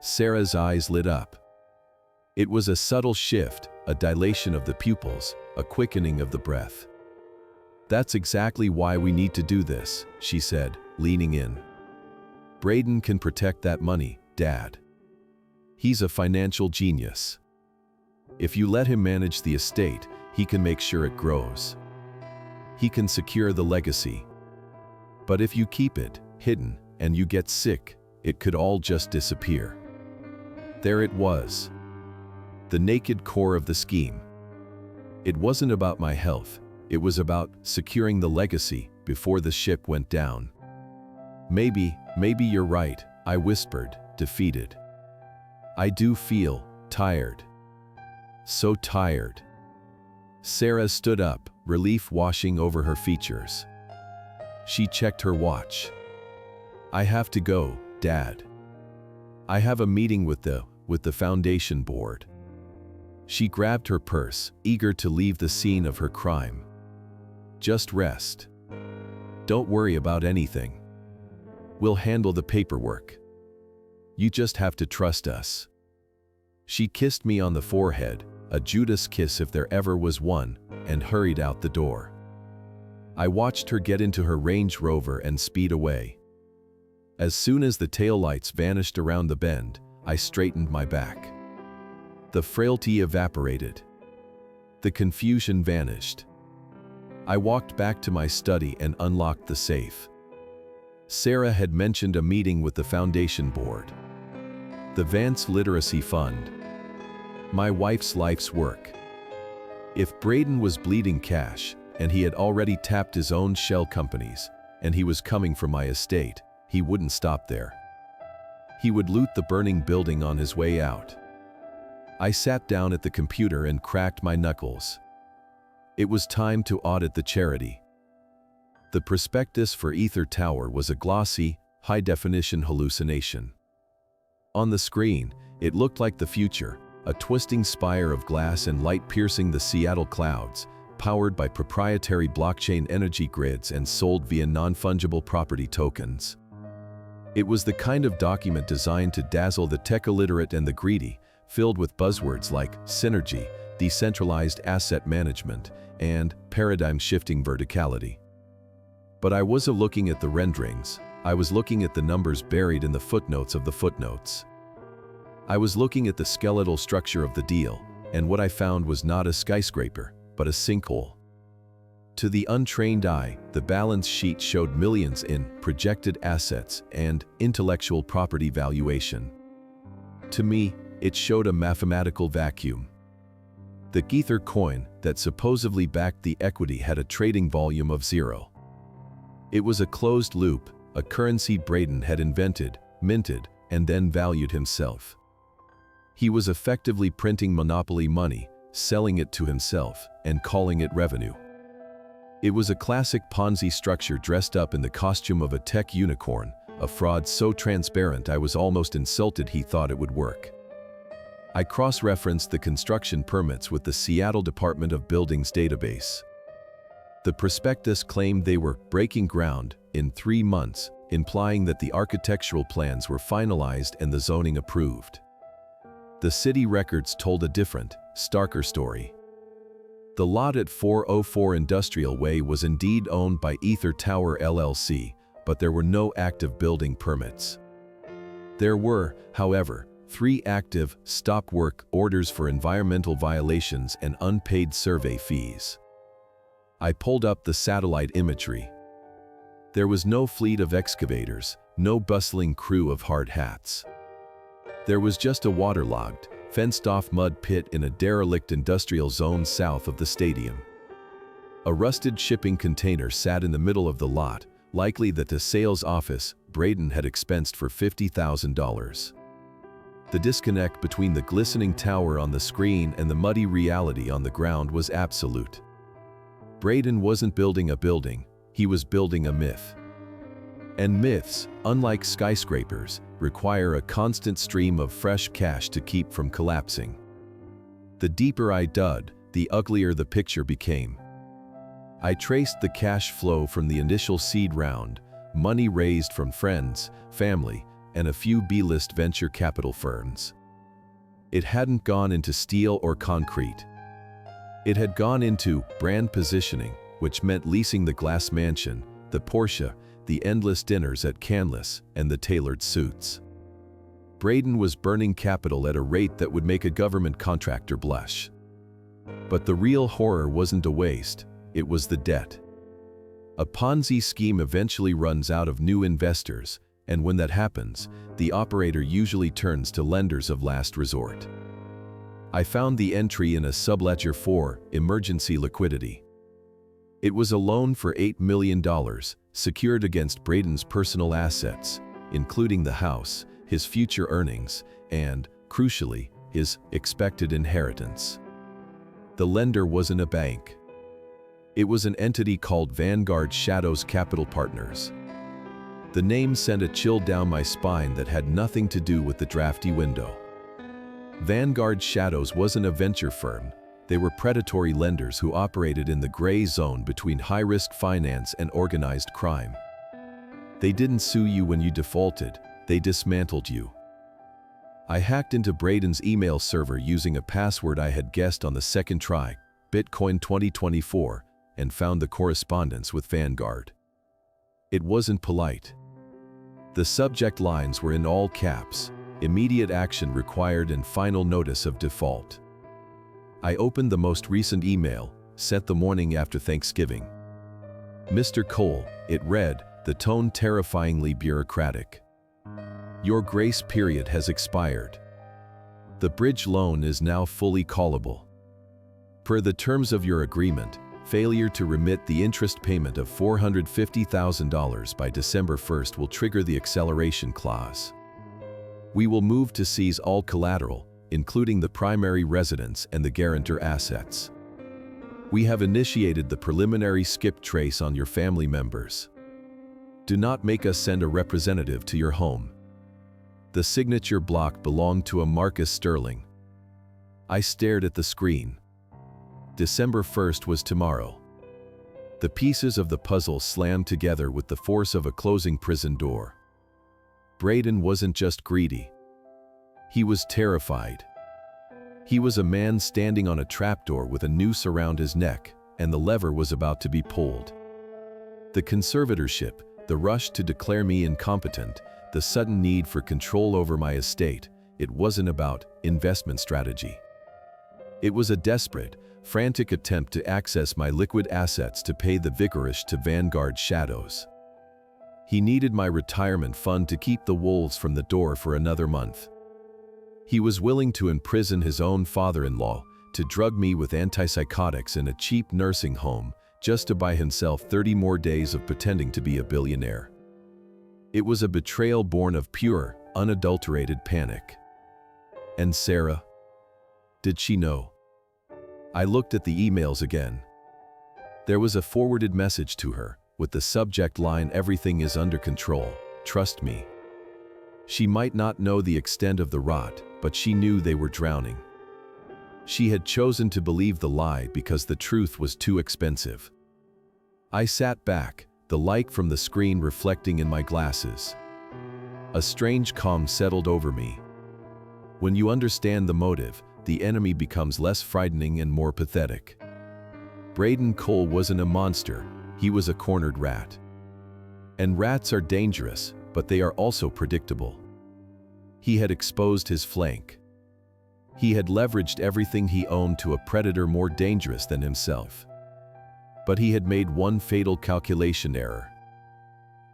Sarah's eyes lit up. It was a subtle shift, a dilation of the pupils, a quickening of the breath. "That's exactly why we need to do this," she said, leaning in. "Braden can protect that money, Dad. He's a financial genius. If you let him manage the estate, he can make sure it grows. He can secure the legacy. But if you keep it hidden and you get sick, it could all just disappear. There it was. The naked core of the scheme. It wasn't about my health, it was about securing the legacy before the ship went down. Maybe you're right, I whispered, defeated. I do feel tired. So tired. Sarah stood up, relief washing over her features. She checked her watch. I have to go, Dad. I have a meeting with the foundation board. She grabbed her purse, eager to leave the scene of her crime. Just rest. Don't worry about anything. We'll handle the paperwork. You just have to trust us. She kissed me on the forehead, a Judas kiss if there ever was one, and hurried out the door. I watched her get into her Range Rover and speed away. As soon as the taillights vanished around the bend, I straightened my back. The frailty evaporated. The confusion vanished. I walked back to my study and unlocked the safe. Sarah had mentioned a meeting with the foundation board. The Vance Literacy Fund. My wife's life's work. If Braden was bleeding cash, and he had already tapped his own shell companies, and he was coming for my estate, he wouldn't stop there. He would loot the burning building on his way out. I sat down at the computer and cracked my knuckles. It was time to audit the charity. The prospectus for Ether Tower was a glossy, high-definition hallucination. On the screen, it looked like the future, a twisting spire of glass and light piercing the Seattle clouds, powered by proprietary blockchain energy grids and sold via non-fungible property tokens. It was the kind of document designed to dazzle the tech-illiterate and the greedy, filled with buzzwords like synergy, decentralized asset management, and paradigm-shifting verticality. But I wasn't looking at the renderings, I was looking at the numbers buried in the footnotes of the footnotes. I was looking at the skeletal structure of the deal, and what I found was not a skyscraper, but a sinkhole. To the untrained eye, the balance sheet showed millions in projected assets and intellectual property valuation. To me, it showed a mathematical vacuum. The Ether coin that supposedly backed the equity had a trading volume of 0. It was a closed loop, a currency Braden had invented, minted, and then valued himself. He was effectively printing monopoly money, selling it to himself, and calling it revenue. It was a classic Ponzi structure dressed up in the costume of a tech unicorn, a fraud so transparent I was almost insulted he thought it would work. I cross-referenced the construction permits with the Seattle Department of Buildings database. The prospectus claimed they were breaking ground in 3 months, implying that the architectural plans were finalized and the zoning approved. The city records told a different, starker story. The lot at 404 Industrial Way was indeed owned by Ether Tower LLC, but there were no active building permits. There were, however, 3 active stop work orders for environmental violations and unpaid survey fees. I pulled up the satellite imagery. There was no fleet of excavators, no bustling crew of hard hats. There was just a waterlogged, fenced-off mud pit in a derelict industrial zone south of the stadium. A rusted shipping container sat in the middle of the lot, likely that the sales office Braden had expensed for $50,000. The disconnect between the glistening tower on the screen and the muddy reality on the ground was absolute. Braden wasn't building a building, he was building a myth. And myths, unlike skyscrapers, require a constant stream of fresh cash to keep from collapsing. The deeper I dug, the uglier the picture became. I traced the cash flow from the initial seed round, money raised from friends, family, and a few B-list venture capital firms. It hadn't gone into steel or concrete. It had gone into brand positioning, which meant leasing the glass mansion, the Porsche, the endless dinners at Canlis, and the tailored suits. Braden was burning capital at a rate that would make a government contractor blush. But the real horror wasn't a waste, it was the debt. A Ponzi scheme eventually runs out of new investors, and when that happens, the operator usually turns to lenders of last resort. I found the entry in a subledger for emergency liquidity. It was a loan for $8 million, secured against Braden's personal assets, including the house, his future earnings, and, crucially, his expected inheritance. The lender wasn't a bank. It was an entity called Vanguard Shadows Capital Partners. The name sent a chill down my spine that had nothing to do with the drafty window. Vanguard Shadows wasn't a venture firm. They were predatory lenders who operated in the gray zone between high-risk finance and organized crime. They didn't sue you when you defaulted, they dismantled you. I hacked into Braden's email server using a password I had guessed on the second try, Bitcoin 2024, and found the correspondence with Vanguard. It wasn't polite. The subject lines were in all caps: immediate action required and final notice of default. I opened the most recent email, sent the morning after Thanksgiving. Mr. Cole, it read, the tone terrifyingly bureaucratic. Your grace period has expired. The bridge loan is now fully callable. Per the terms of your agreement, failure to remit the interest payment of $450,000 by December 1st will trigger the acceleration clause. We will move to seize all collateral, including the primary residence and the guarantor assets. We have initiated the preliminary skip trace on your family members. Do not make us send a representative to your home. The signature block belonged to a Marcus Sterling. I stared at the screen. December 1st was tomorrow. The pieces of the puzzle slammed together with the force of a closing prison door. Braden wasn't just greedy. He was terrified. He was a man standing on a trapdoor with a noose around his neck, and the lever was about to be pulled. The conservatorship, the rush to declare me incompetent, the sudden need for control over my estate, it wasn't about investment strategy. It was a desperate, frantic attempt to access my liquid assets to pay the vicarage to Vanguard Shadows. He needed my retirement fund to keep the wolves from the door for another month. He was willing to imprison his own father-in-law, to drug me with antipsychotics in a cheap nursing home, just to buy himself 30 more days of pretending to be a billionaire. It was a betrayal born of pure, unadulterated panic. And Sarah? Did she know? I looked at the emails again. There was a forwarded message to her, with the subject line, "Everything is under control, trust me." She might not know the extent of the rot, but she knew they were drowning. She had chosen to believe the lie because the truth was too expensive. I sat back, the light from the screen reflecting in my glasses. A strange calm settled over me. When you understand the motive, the enemy becomes less frightening and more pathetic. Braden Cole wasn't a monster, he was a cornered rat. And rats are dangerous, but they are also predictable. He had exposed his flank. He had leveraged everything he owned to a predator more dangerous than himself. But he had made one fatal calculation error.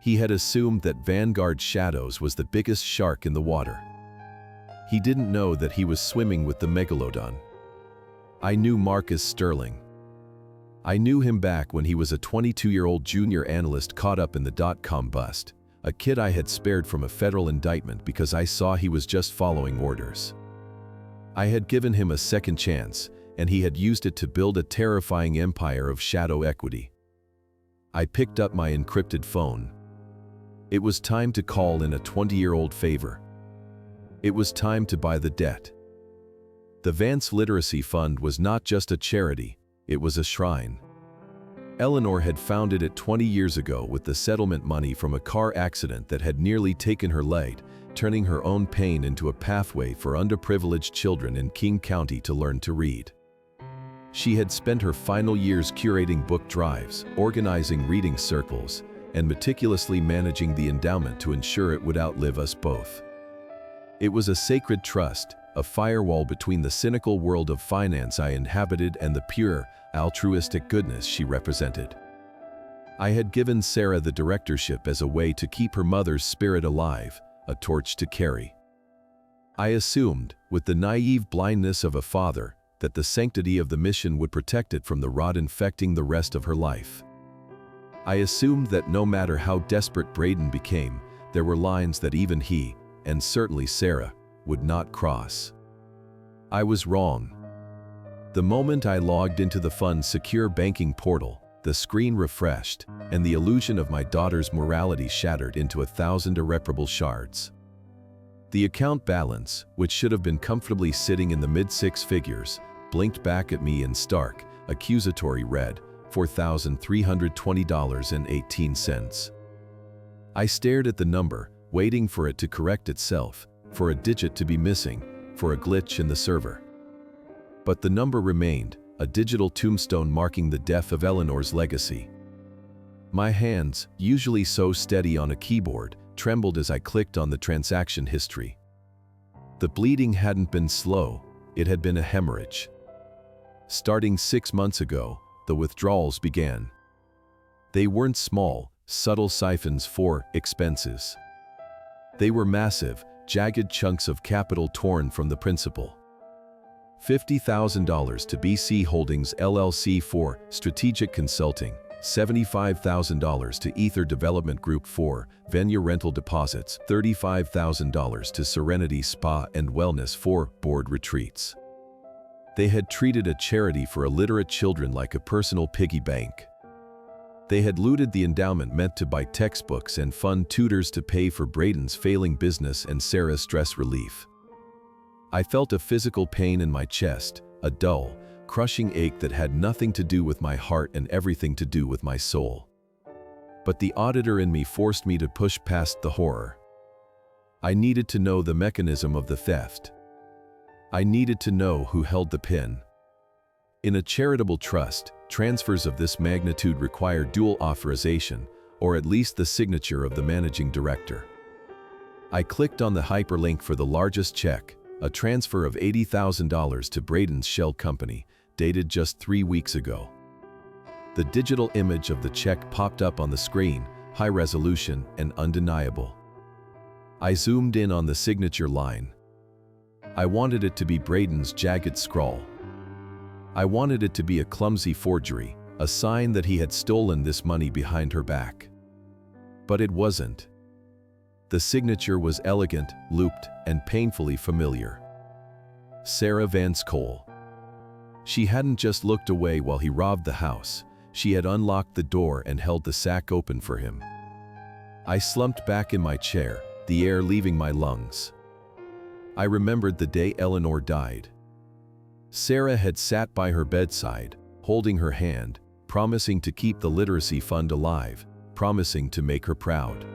He had assumed that Vanguard Shadows was the biggest shark in the water. He didn't know that he was swimming with the megalodon. I knew Marcus Sterling. I knew him back when he was a 22-year-old junior analyst caught up in the dot-com bust, a kid I had spared from a federal indictment because I saw he was just following orders. I had given him a second chance, and he had used it to build a terrifying empire of shadow equity. I picked up my encrypted phone. It was time to call in a 20-year-old favor. It was time to buy the debt. The Vance Literacy Fund was not just a charity, it was a shrine. Eleanor had founded it 20 years ago with the settlement money from a car accident that had nearly taken her leg, turning her own pain into a pathway for underprivileged children in King County to learn to read. She had spent her final years curating book drives, organizing reading circles, and meticulously managing the endowment to ensure it would outlive us both. It was a sacred trust, a firewall between the cynical world of finance I inhabited and the pure, altruistic goodness she represented. I had given Sarah the directorship as a way to keep her mother's spirit alive, a torch to carry. I assumed, with the naive blindness of a father, that the sanctity of the mission would protect it from the rot infecting the rest of her life. I assumed that no matter how desperate Braden became, there were lines that even he, and certainly Sarah, would not cross. I was wrong. The moment I logged into the fund's secure banking portal, the screen refreshed, and the illusion of my daughter's morality shattered into 1,000 irreparable shards. The account balance, which should have been comfortably sitting in the mid-six figures, blinked back at me in stark, accusatory red, $4,320.18. I stared at the number, waiting for it to correct itself, for a digit to be missing, for a glitch in the server. But the number remained, a digital tombstone marking the death of Eleanor's legacy. My hands, usually so steady on a keyboard, trembled as I clicked on the transaction history. The bleeding hadn't been slow, it had been a hemorrhage. Starting 6 months ago, the withdrawals began. They weren't small, subtle siphons for expenses. They were massive, jagged chunks of capital torn from the principal. $50,000 to BC Holdings LLC for strategic consulting, $75,000 to Ether Development Group for venue rental deposits, $35,000 to Serenity Spa and Wellness for board retreats. They had treated a charity for illiterate children like a personal piggy bank. They had looted the endowment meant to buy textbooks and fund tutors to pay for Braden's failing business and Sarah's stress relief. I felt a physical pain in my chest, a dull, crushing ache that had nothing to do with my heart and everything to do with my soul. But the auditor in me forced me to push past the horror. I needed to know the mechanism of the theft. I needed to know who held the pin. In a charitable trust, transfers of this magnitude require dual authorization, or at least the signature of the managing director. I clicked on the hyperlink for the largest check, a transfer of $80,000 to Braden's shell company, dated just 3 weeks ago. The digital image of the check popped up on the screen, high resolution and undeniable. I zoomed in on the signature line. I wanted it to be Braden's jagged scrawl. I wanted it to be a clumsy forgery, a sign that he had stolen this money behind her back. But it wasn't. The signature was elegant, looped, and painfully familiar. Sarah Vance Cole. She hadn't just looked away while he robbed the house, she had unlocked the door and held the sack open for him. I slumped back in my chair, the air leaving my lungs. I remembered the day Eleanor died. Sarah had sat by her bedside, holding her hand, promising to keep the literacy fund alive, promising to make her proud.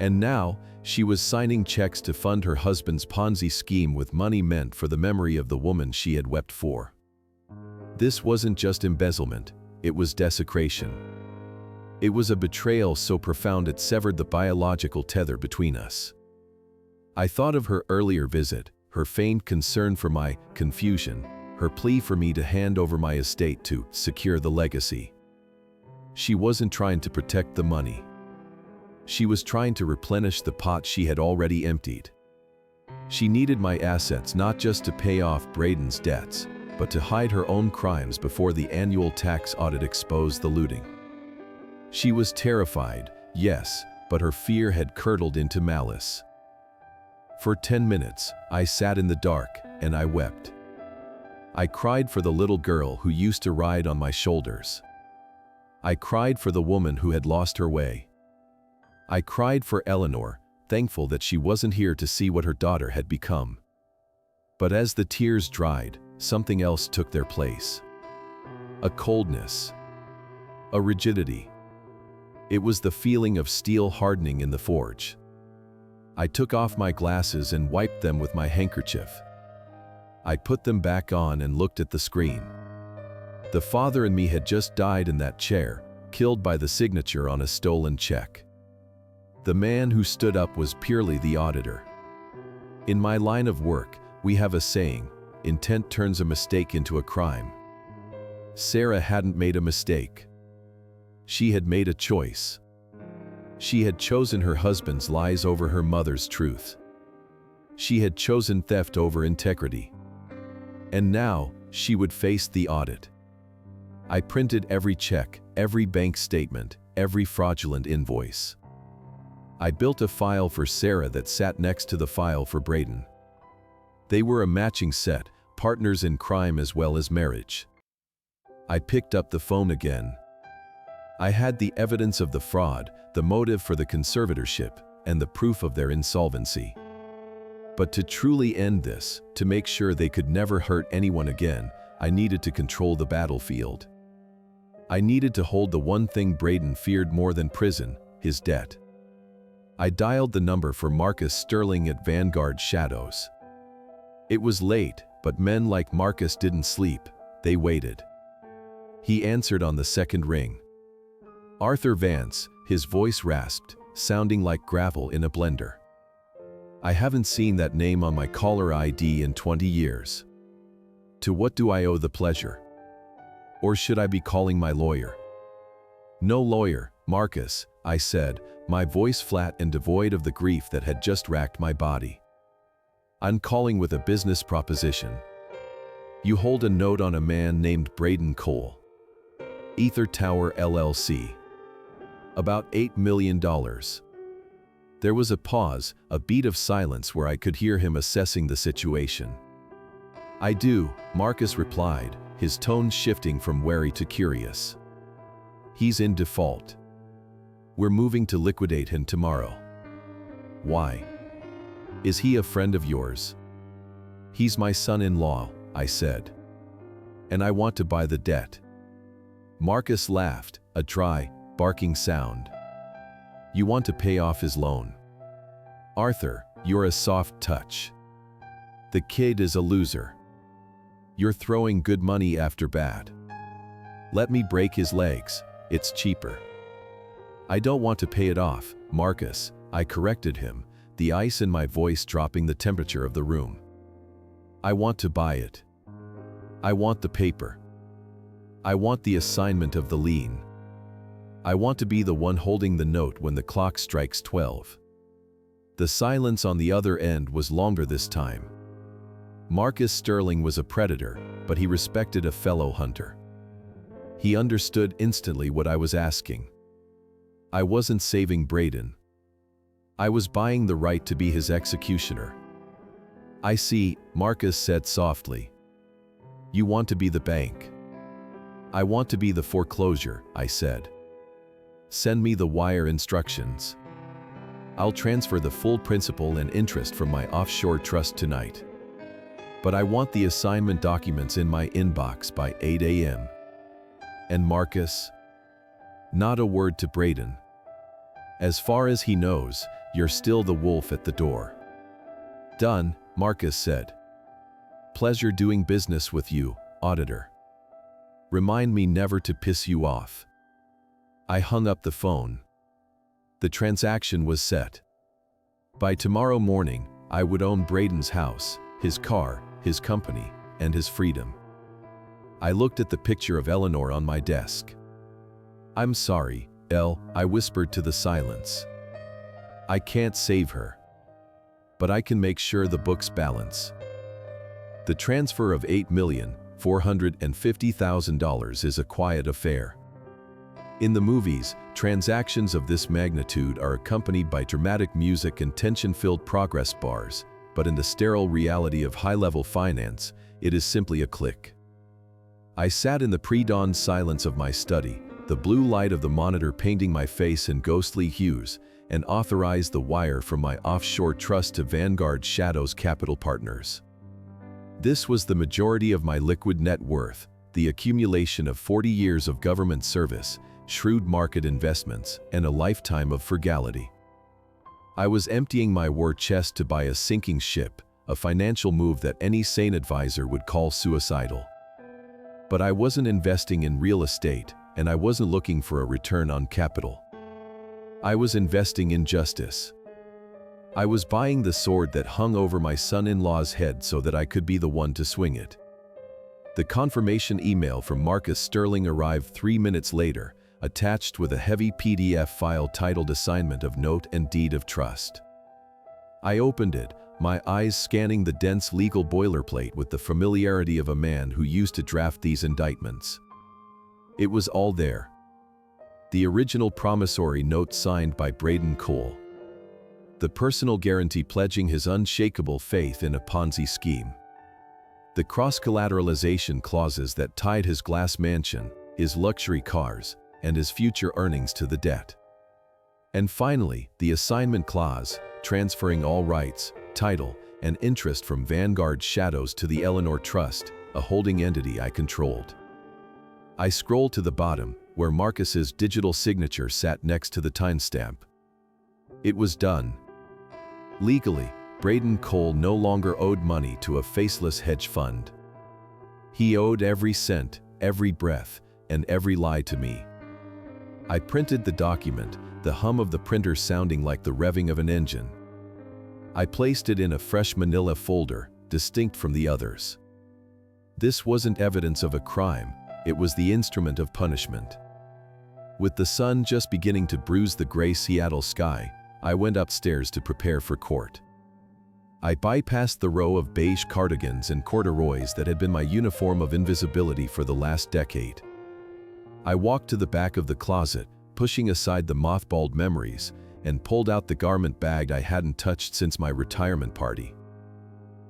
And now, she was signing checks to fund her husband's Ponzi scheme with money meant for the memory of the woman she had wept for. This wasn't just embezzlement, it was desecration. It was a betrayal so profound it severed the biological tether between us. I thought of her earlier visit, her feigned concern for my confusion, her plea for me to hand over my estate to secure the legacy. She wasn't trying to protect the money. She was trying to replenish the pot she had already emptied. She needed my assets not just to pay off Braden's debts, but to hide her own crimes before the annual tax audit exposed the looting. She was terrified, yes, but her fear had curdled into malice. For 10 minutes, I sat in the dark, and I wept. I cried for the little girl who used to ride on my shoulders. I cried for the woman who had lost her way. I cried for Eleanor, thankful that she wasn't here to see what her daughter had become. But as the tears dried, something else took their place. A coldness. A rigidity. It was the feeling of steel hardening in the forge. I took off my glasses and wiped them with my handkerchief. I put them back on and looked at the screen. The father in me had just died in that chair, killed by the signature on a stolen check. The man who stood up was purely the auditor. In my line of work, we have a saying, intent turns a mistake into a crime. Sarah hadn't made a mistake. She had made a choice. She had chosen her husband's lies over her mother's truth. She had chosen theft over integrity. And now, she would face the audit. I printed every check, every bank statement, every fraudulent invoice. I built a file for Sarah that sat next to the file for Braden. They were a matching set, partners in crime as well as marriage. I picked up the phone again. I had the evidence of the fraud, the motive for the conservatorship, and the proof of their insolvency. But to truly end this, to make sure they could never hurt anyone again, I needed to control the battlefield. I needed to hold the one thing Braden feared more than prison, his debt. I dialed the number for Marcus Sterling at Vanguard Shadows. It was late, but men like Marcus didn't sleep, they waited. He answered on the second ring. Arthur Vance, his voice rasped, sounding like gravel in a blender. I haven't seen that name on my caller ID in 20 years. To what do I owe the pleasure? Or should I be calling my lawyer? No lawyer, Marcus, I said, my voice flat and devoid of the grief that had just racked my body. I'm calling with a business proposition. You hold a note on a man named Braden Cole. Ether Tower LLC. About $8 million. There was a pause, a beat of silence where I could hear him assessing the situation. I do, Marcus replied, his tone shifting from wary to curious. He's in default. We're moving to liquidate him tomorrow. Why? Is he a friend of yours? He's my son-in-law, I said. And I want to buy the debt. Marcus laughed, a dry, barking sound. You want to pay off his loan. Arthur, you're a soft touch. The kid is a loser. You're throwing good money after bad. Let me break his legs, it's cheaper. I don't want to pay it off, Marcus, I corrected him, the ice in my voice dropping the temperature of the room. I want to buy it. I want the paper. I want the assignment of the lien. I want to be the one holding the note when the clock strikes 12. The silence on the other end was longer this time. Marcus Sterling was a predator, but he respected a fellow hunter. He understood instantly what I was asking. I wasn't saving Braden. I was buying the right to be his executioner. I see, Marcus said softly. You want to be the bank. I want to be the foreclosure, I said. Send me the wire instructions. I'll transfer the full principal and interest from my offshore trust tonight. But I want the assignment documents in my inbox by 8 a.m. And Marcus? Not a word to Braden. As far as he knows, you're still the wolf at the door. Done, Marcus said. Pleasure doing business with you, Auditor. Remind me never to piss you off. I hung up the phone. The transaction was set. By tomorrow morning, I would own Braden's house, his car, his company, and his freedom. I looked at the picture of Eleanor on my desk. I'm sorry, Elle, I whispered to the silence. I can't save her. But I can make sure the books balance. The transfer of $8,450,000 is a quiet affair. In the movies, transactions of this magnitude are accompanied by dramatic music and tension-filled progress bars, but in the sterile reality of high-level finance, it is simply a click. I sat in the pre-dawn silence of my study, the blue light of the monitor painting my face in ghostly hues, and authorized the wire from my offshore trust to Vanguard Shadows Capital Partners. This was the majority of my liquid net worth, the accumulation of 40 years of government service, shrewd market investments, and a lifetime of frugality. I was emptying my war chest to buy a sinking ship, a financial move that any sane advisor would call suicidal. But I wasn't investing in real estate, and I wasn't looking for a return on capital. I was investing in justice. I was buying the sword that hung over my son-in-law's head so that I could be the one to swing it. The confirmation email from Marcus Sterling arrived 3 minutes later, attached with a heavy PDF file titled Assignment of Note and Deed of Trust. I opened it, my eyes scanning the dense legal boilerplate with the familiarity of a man who used to draft these indictments. It was all there. The original promissory note signed by Braden Cole. The personal guarantee pledging his unshakable faith in a Ponzi scheme. The cross-collateralization clauses that tied his glass mansion, his luxury cars, and his future earnings to the debt. And finally, the assignment clause, transferring all rights, title, and interest from Vanguard's shadows to the Eleanor Trust, a holding entity I controlled. I scrolled to the bottom, where Marcus's digital signature sat next to the timestamp. It was done. Legally, Braden Cole no longer owed money to a faceless hedge fund. He owed every cent, every breath, and every lie to me. I printed the document, the hum of the printer sounding like the revving of an engine. I placed it in a fresh manila folder, distinct from the others. This wasn't evidence of a crime, it was the instrument of punishment. With the sun just beginning to bruise the gray Seattle sky, I went upstairs to prepare for court. I bypassed the row of beige cardigans and corduroys that had been my uniform of invisibility for the last decade. I walked to the back of the closet, pushing aside the mothballed memories, and pulled out the garment bag I hadn't touched since my retirement party.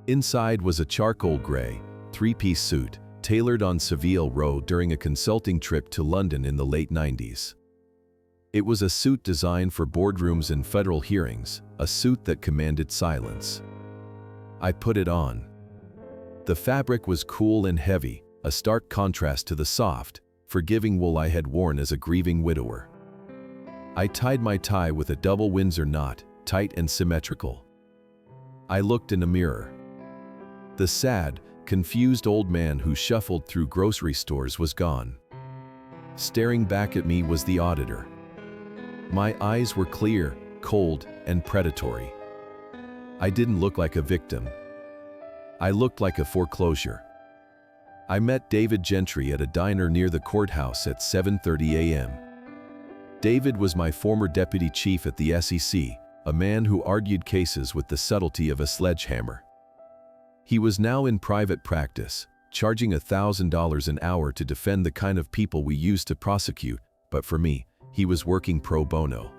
Inside was a charcoal gray, three-piece suit, tailored on Savile Row during a consulting trip to London in the late 90s. It was a suit designed for boardrooms and federal hearings, a suit that commanded silence. I put it on. The fabric was cool and heavy, a stark contrast to the soft, forgiving wool I had worn as a grieving widower. I tied my tie with a double Windsor knot, tight and symmetrical. I looked in a mirror. The sad, confused old man who shuffled through grocery stores was gone. Staring back at me was the auditor. My eyes were clear, cold, and predatory. I didn't look like a victim. I looked like a foreclosure. I met David Gentry at a diner near the courthouse at 7:30 a.m. David was my former deputy chief at the SEC, a man who argued cases with the subtlety of a sledgehammer. He was now in private practice, charging $1,000 an hour to defend the kind of people we used to prosecute, but for me, he was working pro bono.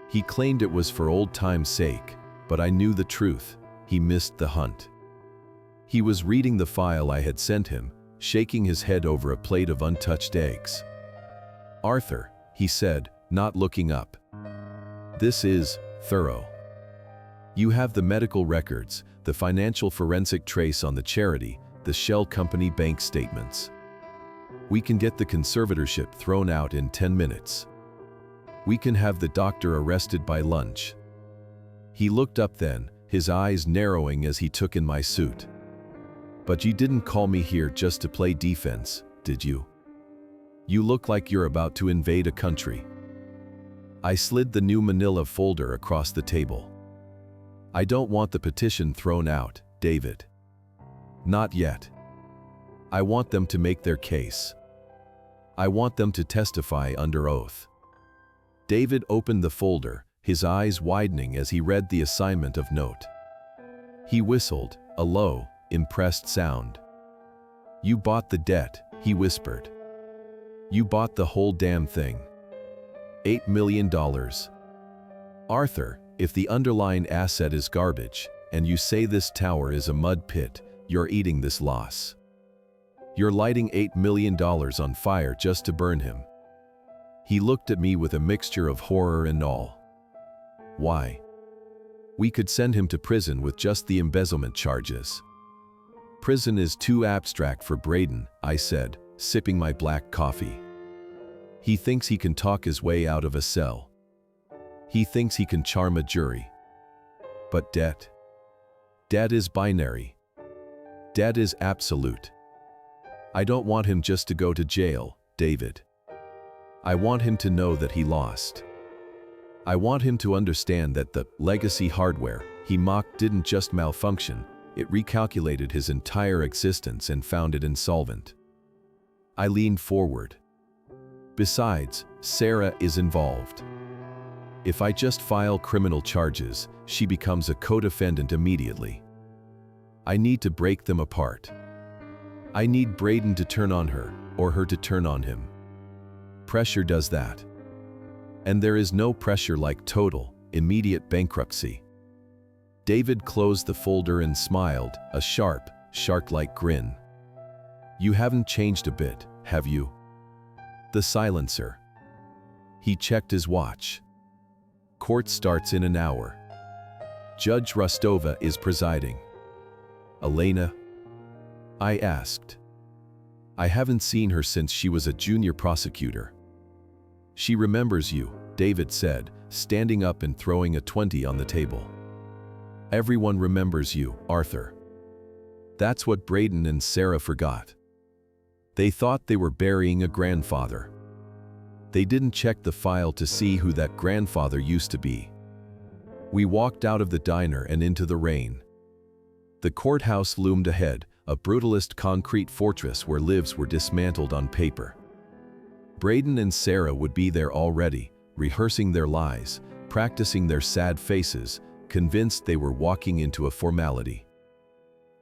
He claimed it was for old time's sake, but I knew the truth. He missed the hunt. He was reading the file I had sent him, shaking his head over a plate of untouched eggs. "Arthur," he said, not looking up. "This is thorough. You have the medical records, the financial forensic trace on the charity, the shell company bank statements. We can get the conservatorship thrown out in 10 minutes. We can have the doctor arrested by lunch." He looked up then, his eyes narrowing as he took in my suit. "But you didn't call me here just to play defense, did you? You look like you're about to invade a country." I slid the new manila folder across the table. "I don't want the petition thrown out, David. Not yet. I want them to make their case. I want them to testify under oath." David opened the folder, his eyes widening as he read the assignment of note. He whistled, a low, impressed sound. "You bought the debt," he whispered. "You bought the whole damn thing. $8 million. Arthur, if the underlying asset is garbage, and you say this tower is a mud pit, you're eating this loss. You're lighting $8 million on fire just to burn him." He looked at me with a mixture of horror and awe. "Why? We could send him to prison with just the embezzlement charges." "Prison is too abstract for Braden," I said, sipping my black coffee. "He thinks he can talk his way out of a cell. He thinks he can charm a jury. But debt? Debt is binary. Debt is absolute. I don't want him just to go to jail, David. I want him to know that he lost. I want him to understand that the legacy hardware he mocked didn't just malfunction, it recalculated his entire existence and found it insolvent." I leaned forward. Besides, Sarah is involved. If I just file criminal charges, she becomes a co-defendant immediately. I need to break them apart. I need Braden to turn on her, or her to turn on him. Pressure does that. And there is no pressure like total, immediate bankruptcy. David closed the folder and smiled, a sharp, shark-like grin. You haven't changed a bit, have you? The silencer. He checked his watch. Court starts in an hour. Judge Rostova is presiding. Elena? I asked. I haven't seen her since she was a junior prosecutor. She remembers you, David said, standing up and throwing a 20 on the table. Everyone remembers you, Arthur. That's what Braden and Sarah forgot. They thought they were burying a grandfather. They didn't check the file to see who that grandfather used to be. We walked out of the diner and into the rain. The courthouse loomed ahead, a brutalist concrete fortress where lives were dismantled on paper. Braden and Sarah would be there already, rehearsing their lies, practicing their sad faces, convinced they were walking into a formality.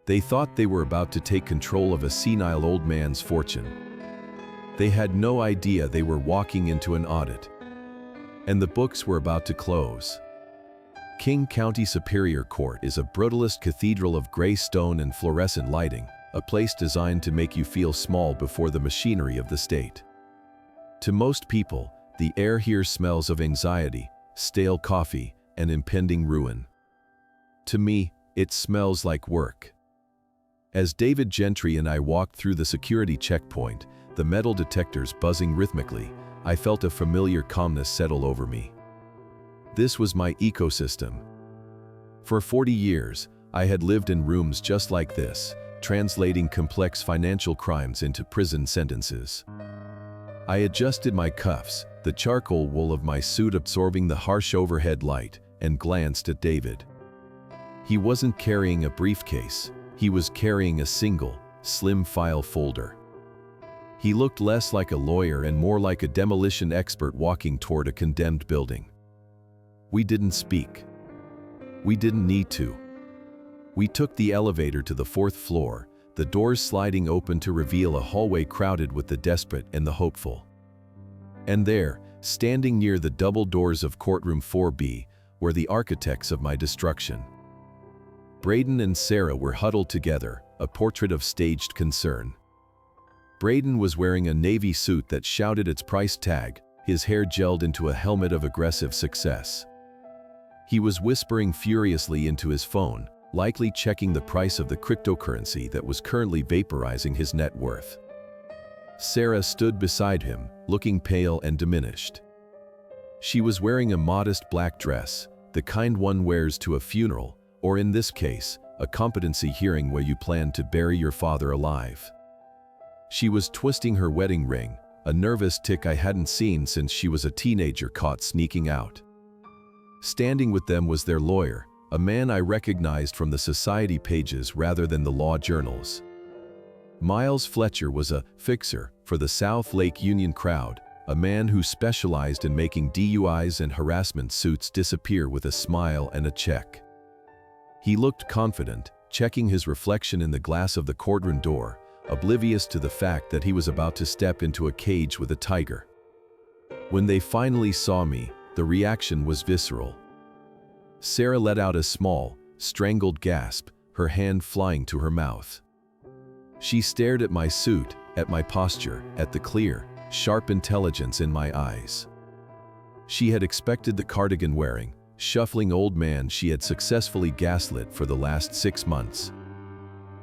They thought they were about to take control of a senile old man's fortune. They had no idea they were walking into an audit. And the books were about to close. King County Superior Court is a brutalist cathedral of gray stone and fluorescent lighting, a place designed to make you feel small before the machinery of the state. To most people, the air here smells of anxiety, stale coffee, and impending ruin. To me, it smells like work. As David Gentry and I walked through the security checkpoint, the metal detectors buzzing rhythmically, I felt a familiar calmness settle over me. This was my ecosystem. For 40 years, I had lived in rooms just like this, translating complex financial crimes into prison sentences. I adjusted my cuffs, the charcoal wool of my suit absorbing the harsh overhead light, and glanced at David. He wasn't carrying a briefcase, he was carrying a single, slim file folder. He looked less like a lawyer and more like a demolition expert walking toward a condemned building. We didn't speak. We didn't need to. We took the elevator to the 4th floor, the doors sliding open to reveal a hallway crowded with the desperate and the hopeful. And there, standing near the double doors of courtroom 4B, were the architects of my destruction. Braden and Sarah were huddled together, a portrait of staged concern. Braden was wearing a navy suit that shouted its price tag, his hair gelled into a helmet of aggressive success. He was whispering furiously into his phone, likely checking the price of the cryptocurrency that was currently vaporizing his net worth. Sarah stood beside him, looking pale and diminished. She was wearing a modest black dress, the kind one wears to a funeral, or in this case, a competency hearing where you plan to bury your father alive. She was twisting her wedding ring, a nervous tic I hadn't seen since she was a teenager caught sneaking out. Standing with them was their lawyer, a man I recognized from the society pages rather than the law journals. Miles Fletcher was a fixer for the South Lake Union crowd, a man who specialized in making DUIs and harassment suits disappear with a smile and a check. He looked confident, checking his reflection in the glass of the courtroom door, oblivious to the fact that he was about to step into a cage with a tiger. When they finally saw me, the reaction was visceral. Sarah let out a small, strangled gasp, her hand flying to her mouth. She stared at my suit, at my posture, at the clear, sharp intelligence in my eyes. She had expected the cardigan-wearing, shuffling old man she had successfully gaslit for the last 6 months.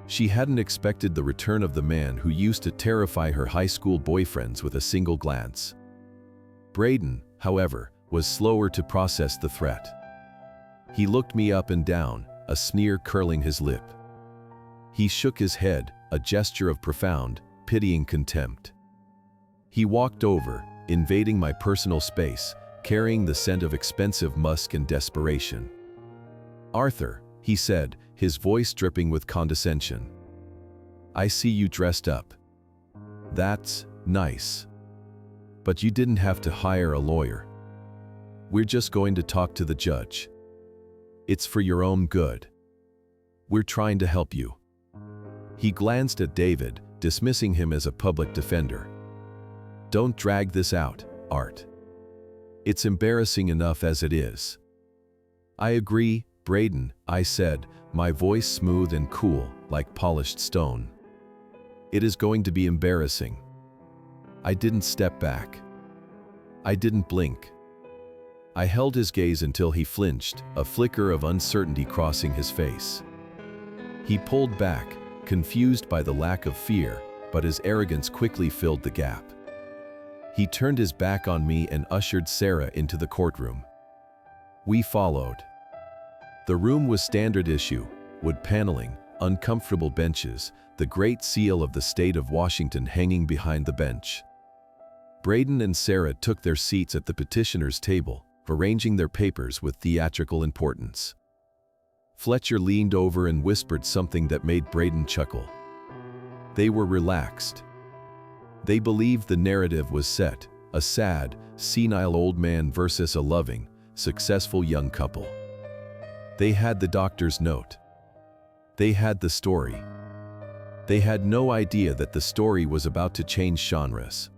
She hadn't expected the return of the man who used to terrify her high school boyfriends with a single glance. Braden, however, was slower to process the threat. He looked me up and down, a sneer curling his lip. He shook his head, a gesture of profound, pitying contempt. He walked over, invading my personal space, carrying the scent of expensive musk and desperation. "Arthur," he said, his voice dripping with condescension. "I see you dressed up. That's nice. But you didn't have to hire a lawyer. We're just going to talk to the judge. It's for your own good. We're trying to help you." He glanced at David, dismissing him as a public defender. "Don't drag this out, Art. It's embarrassing enough as it is." "I agree, Braden," I said, my voice smooth and cool, like polished stone. "It is going to be embarrassing." I didn't step back. I didn't blink. I held his gaze until he flinched, a flicker of uncertainty crossing his face. He pulled back, confused by the lack of fear, but his arrogance quickly filled the gap. He turned his back on me and ushered Sarah into the courtroom. We followed. The room was standard issue, wood paneling, uncomfortable benches, the great seal of the state of Washington hanging behind the bench. Braden and Sarah took their seats at the petitioner's table, arranging their papers with theatrical importance. Fletcher leaned over and whispered something that made Braden chuckle. They were relaxed. They believed the narrative was set, a sad, senile old man versus a loving, successful young couple. They had the doctor's note. They had the story. They had no idea that the story was about to change genres.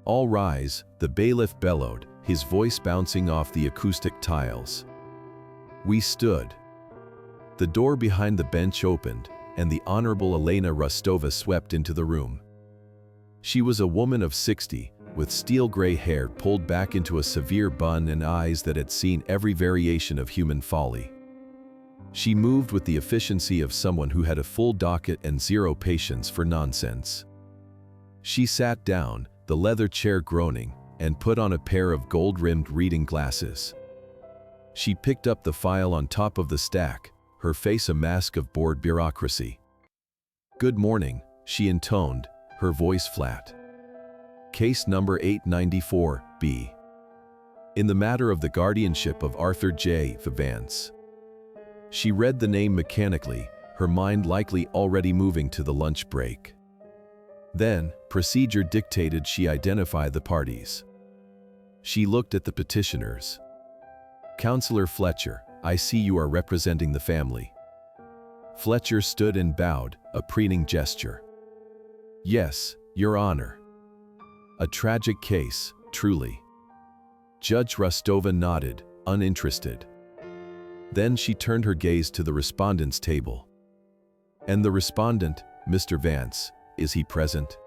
"All rise," the bailiff bellowed, his voice bouncing off the acoustic tiles. We stood. The door behind the bench opened, and the Honorable Elena Rostova swept into the room. She was a woman of 60, with steel gray hair pulled back into a severe bun and eyes that had seen every variation of human folly. She moved with the efficiency of someone who had a full docket and zero patience for nonsense. She sat down, the leather chair groaning, and put on a pair of gold-rimmed reading glasses. She picked up the file on top of the stack, her face a mask of bored bureaucracy. "Good morning," she intoned, her voice flat. "Case number 894, B. In the matter of the guardianship of Arthur J. Vance." She read the name mechanically, her mind likely already moving to the lunch break. Then, procedure dictated she identify the parties. She looked at the petitioners. "Counselor Fletcher, I see you are representing the family." Fletcher stood and bowed, a preening gesture. "Yes, Your Honor." "A tragic case, truly." Judge Rostova nodded, uninterested. Then she turned her gaze to the respondent's table. "And the respondent, Mr. Vance, is he present?"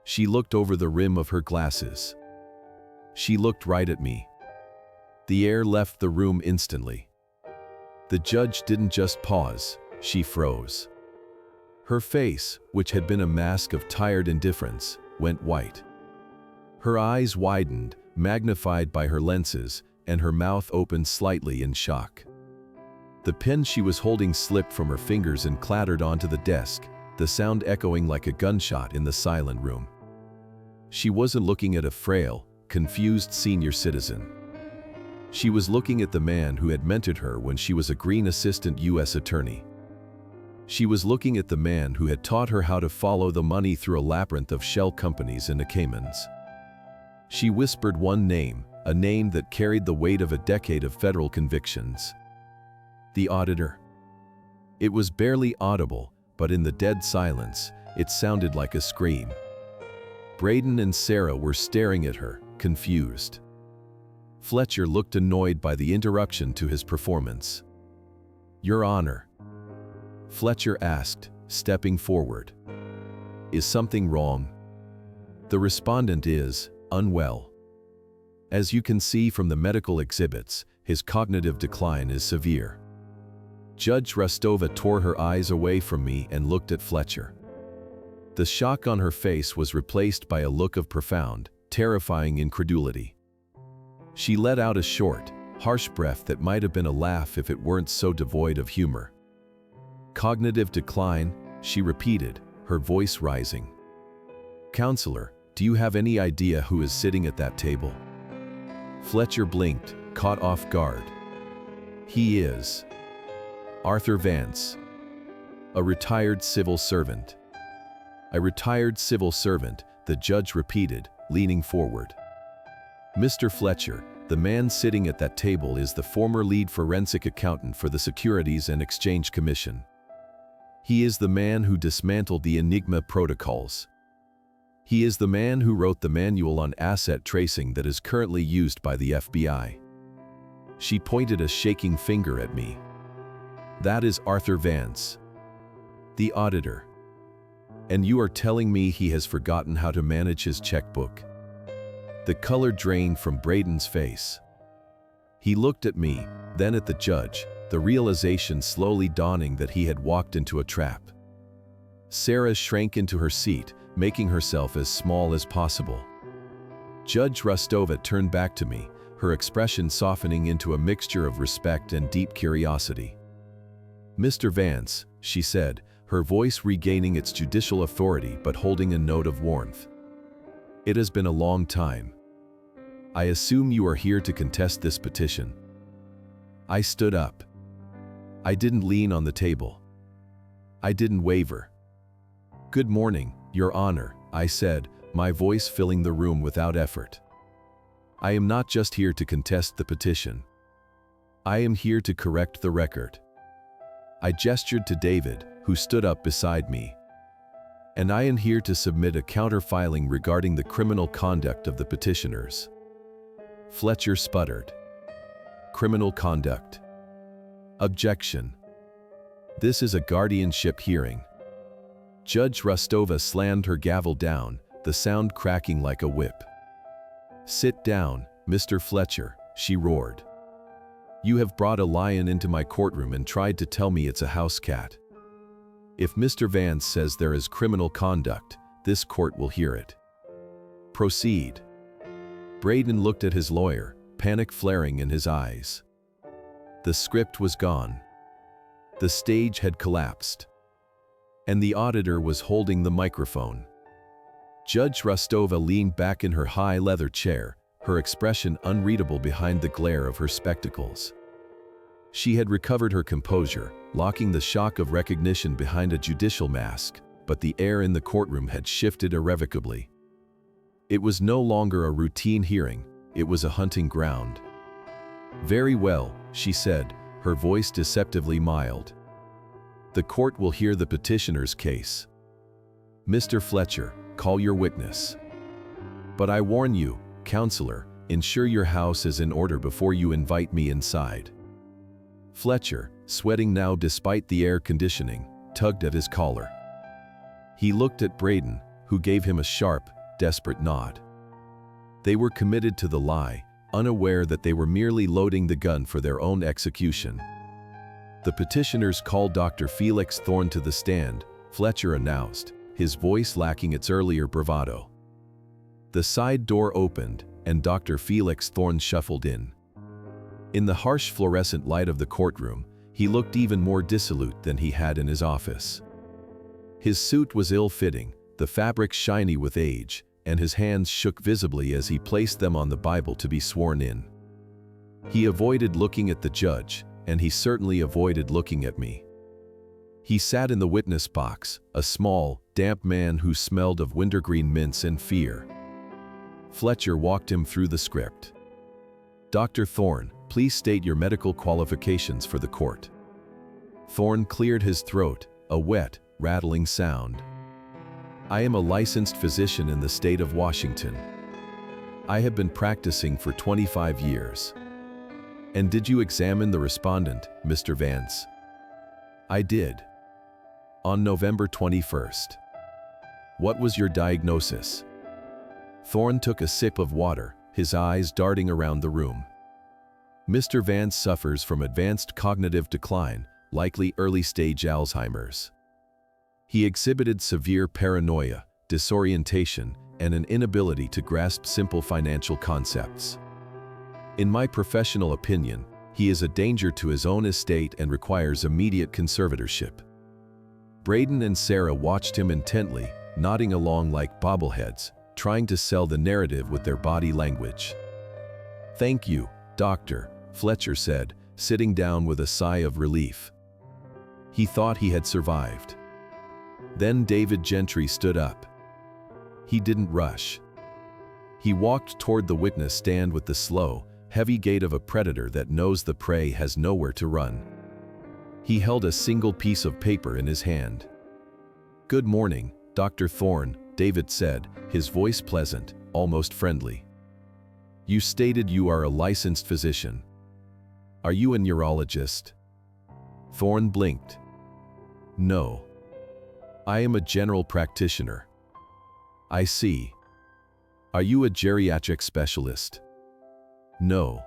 She looked over the rim of her glasses. She looked right at me. The air left the room instantly. The judge didn't just pause, she froze. Her face, which had been a mask of tired indifference, went white. Her eyes widened, magnified by her lenses, and her mouth opened slightly in shock. The pen she was holding slipped from her fingers and clattered onto the desk, the sound echoing like a gunshot in the silent room. She wasn't looking at a frail, confused senior citizen. She was looking at the man who had mentored her when she was a green assistant U.S. attorney. She was looking at the man who had taught her how to follow the money through a labyrinth of shell companies in the Caymans. She whispered one name, a name that carried the weight of a decade of federal convictions. The Auditor. It was barely audible, but in the dead silence, it sounded like a scream. Braden and Sarah were staring at her, confused. Fletcher looked annoyed by the interruption to his performance. "Your Honor," Fletcher asked, stepping forward. "Is something wrong?" "The respondent is unwell. As you can see from the medical exhibits, his cognitive decline is severe." Judge Rostova tore her eyes away from me and looked at Fletcher. The shock on her face was replaced by a look of profound, terrifying incredulity. She let out a short, harsh breath that might have been a laugh if it weren't so devoid of humor. "Cognitive decline," she repeated, her voice rising. "Counselor, do you have any idea who is sitting at that table?" Fletcher blinked, caught off guard. "He is Arthur Vance, a retired civil servant." "A retired civil servant," the judge repeated, leaning forward. "Mr. Fletcher, the man sitting at that table is the former lead forensic accountant for the Securities and Exchange Commission. He is the man who dismantled the Enigma protocols. He is the man who wrote the manual on asset tracing that is currently used by the FBI." She pointed a shaking finger at me. "That is Arthur Vance, the auditor. And you are telling me he has forgotten how to manage his checkbook?" The color drained from Braden's face. He looked at me, then at the judge, the realization slowly dawning that he had walked into a trap. Sarah shrank into her seat, making herself as small as possible. Judge Rostova turned back to me, her expression softening into a mixture of respect and deep curiosity. "Mr. Vance," she said, her voice regaining its judicial authority but holding a note of warmth. "It has been a long time. I assume you are here to contest this petition." I stood up. I didn't lean on the table. I didn't waver. "Good morning, Your Honor," I said, my voice filling the room without effort. "I am not just here to contest the petition. I am here to correct the record." I gestured to David, who stood up beside me. "And I am here to submit a counter-filing regarding the criminal conduct of the petitioners." Fletcher sputtered. "Criminal conduct. Objection. This is a guardianship hearing." Judge Rostova slammed her gavel down, the sound cracking like a whip. "Sit down, Mr. Fletcher," she roared. "You have brought a lion into my courtroom and tried to tell me it's a house cat. If Mr. Vance says there is criminal conduct, this court will hear it. Proceed." Braden looked at his lawyer, panic flaring in his eyes. The script was gone. The stage had collapsed. And the auditor was holding the microphone. Judge Rostova leaned back in her high leather chair, her expression unreadable behind the glare of her spectacles. She had recovered her composure, locking the shock of recognition behind a judicial mask, but the air in the courtroom had shifted irrevocably. It was no longer a routine hearing, it was a hunting ground. "Very well," she said, her voice deceptively mild. "The court will hear the petitioner's case. Mr. Fletcher, call your witness. But I warn you, counselor, ensure your house is in order before you invite me inside." Fletcher, sweating now despite the air conditioning, tugged at his collar. He looked at Braden, who gave him a sharp, desperate nod. They were committed to the lie, unaware that they were merely loading the gun for their own execution. "The petitioners called Dr. Felix Thorne to the stand," Fletcher announced, his voice lacking its earlier bravado. The side door opened, and Dr. Felix Thorne shuffled in. In the harsh fluorescent light of the courtroom, he looked even more dissolute than he had in his office. His suit was ill-fitting, the fabric shiny with age, and his hands shook visibly as he placed them on the Bible to be sworn in. He avoided looking at the judge, and he certainly avoided looking at me. He sat in the witness box, a small, damp man who smelled of wintergreen mints and fear. Fletcher walked him through the script. "Dr. Thorne, please state your medical qualifications for the court." Thorne cleared his throat, a wet, rattling sound. "I am a licensed physician in the state of Washington. I have been practicing for 25 years. And did you examine the respondent, Mr. Vance?" "I did. On November 21st. What was your diagnosis?" Thorne took a sip of water, his eyes darting around the room. "Mr. Vance suffers from advanced cognitive decline, likely early-stage Alzheimer's. He exhibited severe paranoia, disorientation, and an inability to grasp simple financial concepts. In my professional opinion, he is a danger to his own estate and requires immediate conservatorship." Braden and Sarah watched him intently, nodding along like bobbleheads, trying to sell the narrative with their body language. "Thank you, Doctor," Fletcher said, sitting down with a sigh of relief. He thought he had survived. Then David Gentry stood up. He didn't rush. He walked toward the witness stand with the slow, heavy gait of a predator that knows the prey has nowhere to run. He held a single piece of paper in his hand. "Good morning, Dr. Thorne," David said, his voice pleasant, almost friendly. "You stated you are a licensed physician. Are you a neurologist?" Thorne blinked. "No. I am a general practitioner." "I see. Are you a geriatric specialist?" "No."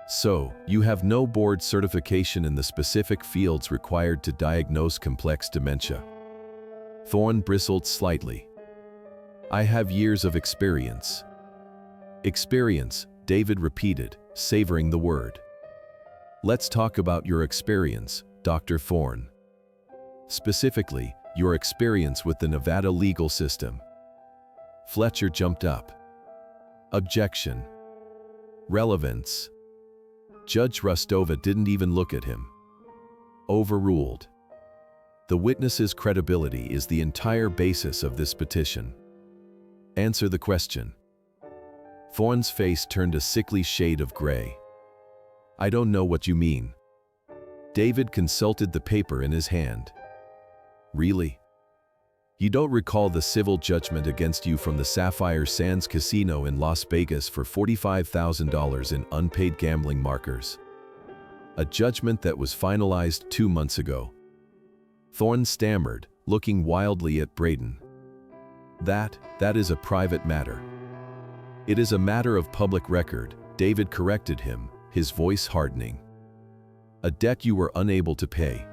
"So, you have no board certification in the specific fields required to diagnose complex dementia?" Thorne bristled slightly. "I have years of experience." "Experience," David repeated, savoring the word. "Let's talk about your experience, Dr. Thorne. Specifically, your experience with the Nevada legal system." Fletcher jumped up. "Objection. Relevance." Judge Rostova didn't even look at him. Overruled. "The witness's credibility is the entire basis of this petition. Answer the question." Thorne's face turned a sickly shade of gray. "I don't know what you mean." David consulted the paper in his hand. "Really? You don't recall the civil judgment against you from the Sapphire Sands Casino in Las Vegas for $45,000 in unpaid gambling markers? A judgment that was finalized 2 months ago." Thorne stammered, looking wildly at Braden. That is a private matter." "It is a matter of public record," David corrected him, his voice hardening. "A debt you were unable to pay.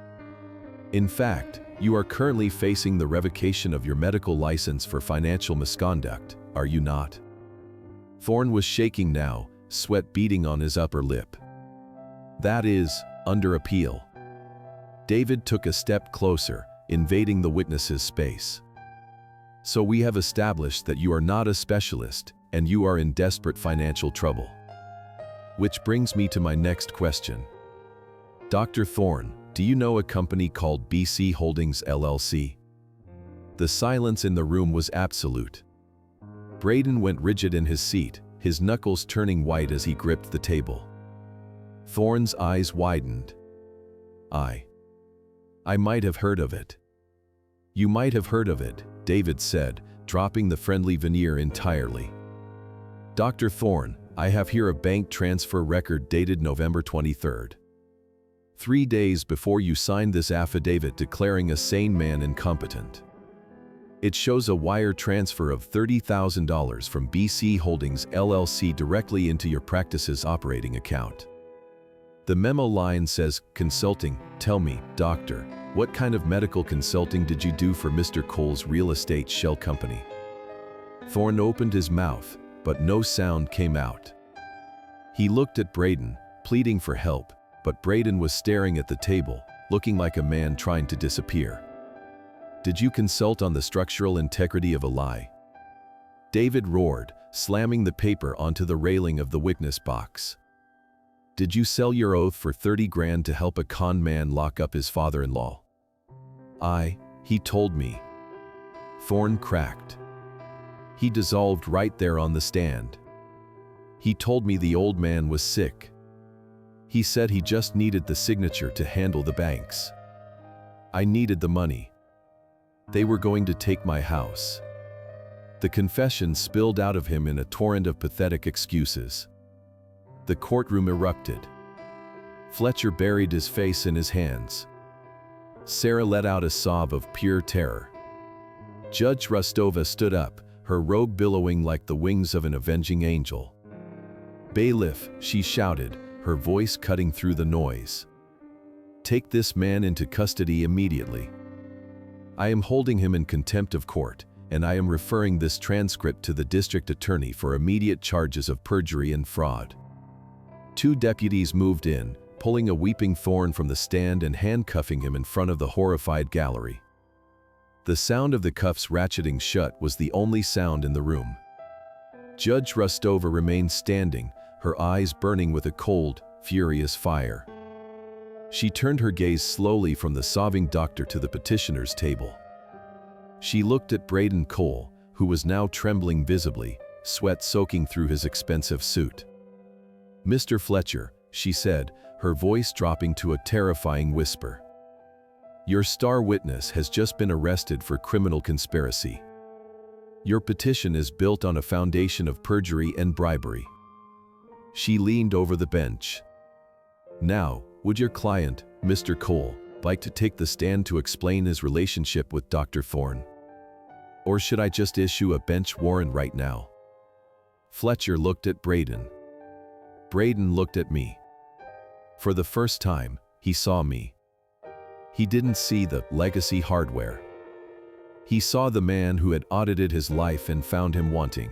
In fact, you are currently facing the revocation of your medical license for financial misconduct, are you not?" Thorne was shaking now, sweat beading on his upper lip. "That is, under appeal." David took a step closer, invading the witness's space. "So we have established that you are not a specialist, and you are in desperate financial trouble. Which brings me to my next question. Dr. Thorne, do you know a company called BC Holdings LLC?" The silence in the room was absolute. Braden went rigid in his seat, his knuckles turning white as he gripped the table. Thorne's eyes widened. I might have heard of it." "You might have heard of it," David said, dropping the friendly veneer entirely. "Dr. Thorne, I have here a bank transfer record dated November 23rd. 3 days before you signed this affidavit declaring a sane man incompetent. It shows a wire transfer of $30,000 from BC Holdings LLC directly into your practice's operating account. The memo line says, 'Consulting, tell me, doctor, what kind of medical consulting did you do for Mr. Cole's real estate shell company?'" Thorne opened his mouth, but no sound came out. He looked at Braden, pleading for help, but Braden was staring at the table, looking like a man trying to disappear. "Did you consult on the structural integrity of a lie?" David roared, slamming the paper onto the railing of the witness box. "Did you sell your oath for 30 grand to help a con man lock up his father-in-law?" He told me." Thorne cracked. "He dissolved right there on the stand. He told me the old man was sick. He said he just needed the signature to handle the banks. I needed the money. They were going to take my house." The confession spilled out of him in a torrent of pathetic excuses. The courtroom erupted. Fletcher buried his face in his hands. Sarah let out a sob of pure terror. Judge Rostova stood up, her robe billowing like the wings of an avenging angel. "Bailiff," she shouted, her voice cutting through the noise. "Take this man into custody immediately. I am holding him in contempt of court, and I am referring this transcript to the district attorney for immediate charges of perjury and fraud." 2 deputies moved in, pulling a weeping Thorne from the stand and handcuffing him in front of the horrified gallery. The sound of the cuffs ratcheting shut was the only sound in the room. Judge Rostova remained standing, her eyes burning with a cold, furious fire. She turned her gaze slowly from the sobbing doctor to the petitioner's table. She looked at Braden Cole, who was now trembling visibly, sweat soaking through his expensive suit. "Mr. Fletcher," she said, her voice dropping to a terrifying whisper. "Your star witness has just been arrested for criminal conspiracy. Your petition is built on a foundation of perjury and bribery." She leaned over the bench. "Now, would your client, Mr. Cole, like to take the stand to explain his relationship with Dr. Thorne? Or should I just issue a bench warrant right now?" Fletcher looked at Braden. Braden looked at me. For the first time, he saw me. He didn't see the legacy hardware. He saw the man who had audited his life and found him wanting.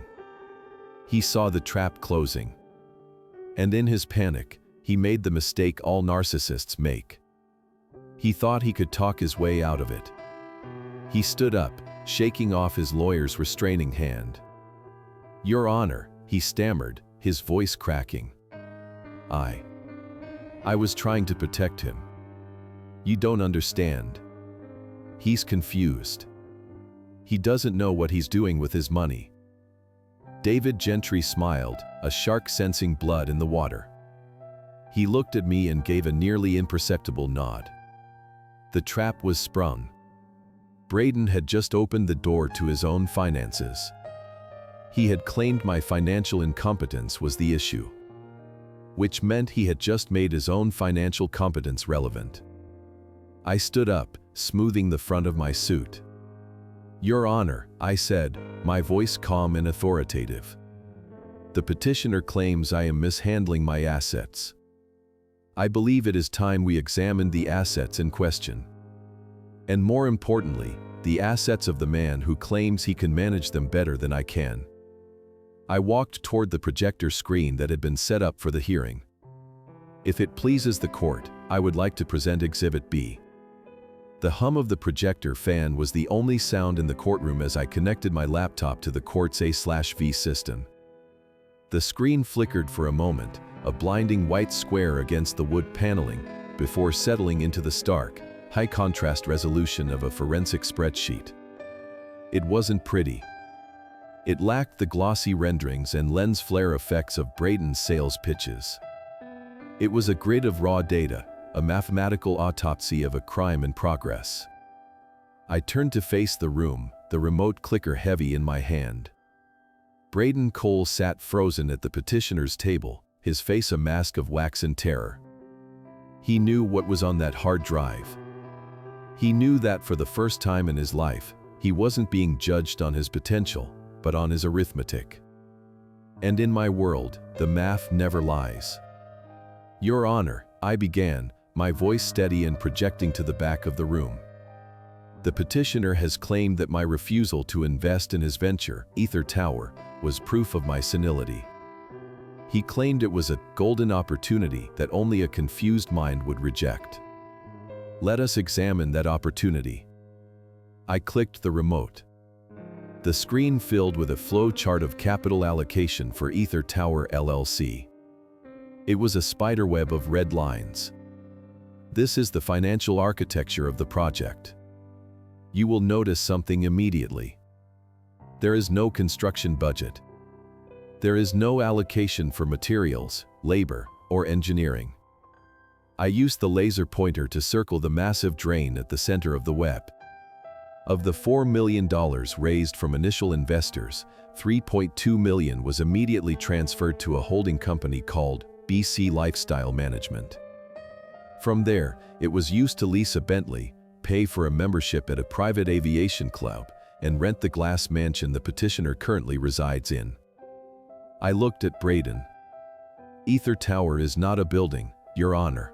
He saw the trap closing. And in his panic, he made the mistake all narcissists make. He thought he could talk his way out of it. He stood up, shaking off his lawyer's restraining hand. "Your Honor," he stammered, his voice cracking. I was trying to protect him. You don't understand. He's confused. He doesn't know what he's doing with his money." David Gentry smiled, a shark sensing blood in the water. He looked at me and gave a nearly imperceptible nod. The trap was sprung. Braden had just opened the door to his own finances. He had claimed my financial incompetence was the issue, which meant he had just made his own financial competence relevant. I stood up, smoothing the front of my suit. "Your Honor," I said, my voice calm and authoritative. "The petitioner claims I am mishandling my assets. I believe it is time we examined the assets in question. And more importantly, the assets of the man who claims he can manage them better than I can." I walked toward the projector screen that had been set up for the hearing. "If it pleases the court, I would like to present Exhibit B." The hum of the projector fan was the only sound in the courtroom as I connected my laptop to the court's A/V system. The screen flickered for a moment, a blinding white square against the wood paneling, before settling into the stark, high-contrast resolution of a forensic spreadsheet. It wasn't pretty. It lacked the glossy renderings and lens flare effects of Braden's sales pitches. It was a grid of raw data, a mathematical autopsy of a crime in progress. I turned to face the room, the remote clicker heavy in my hand. Braden Cole sat frozen at the petitioner's table, his face a mask of waxen terror. He knew what was on that hard drive. He knew that for the first time in his life, he wasn't being judged on his potential, but on his arithmetic. And in my world, the math never lies. "Your Honor," I began, my voice steady and projecting to the back of the room. "The petitioner has claimed that my refusal to invest in his venture, Ether Tower, was proof of my senility. He claimed it was a golden opportunity that only a confused mind would reject. Let us examine that opportunity." I clicked the remote. The screen filled with a flow chart of capital allocation for Ether Tower LLC. It was a spiderweb of red lines. "This is the financial architecture of the project. You will notice something immediately. There is no construction budget. There is no allocation for materials, labor, or engineering." I used the laser pointer to circle the massive drain at the center of the web. Of the $4 million raised from initial investors, $3.2 million was immediately transferred to a holding company called BC Lifestyle Management. From there, it was used to lease a Bentley, pay for a membership at a private aviation club, and rent the glass mansion the petitioner currently resides in. I looked at Braden. "Ether Tower is not a building, Your Honor.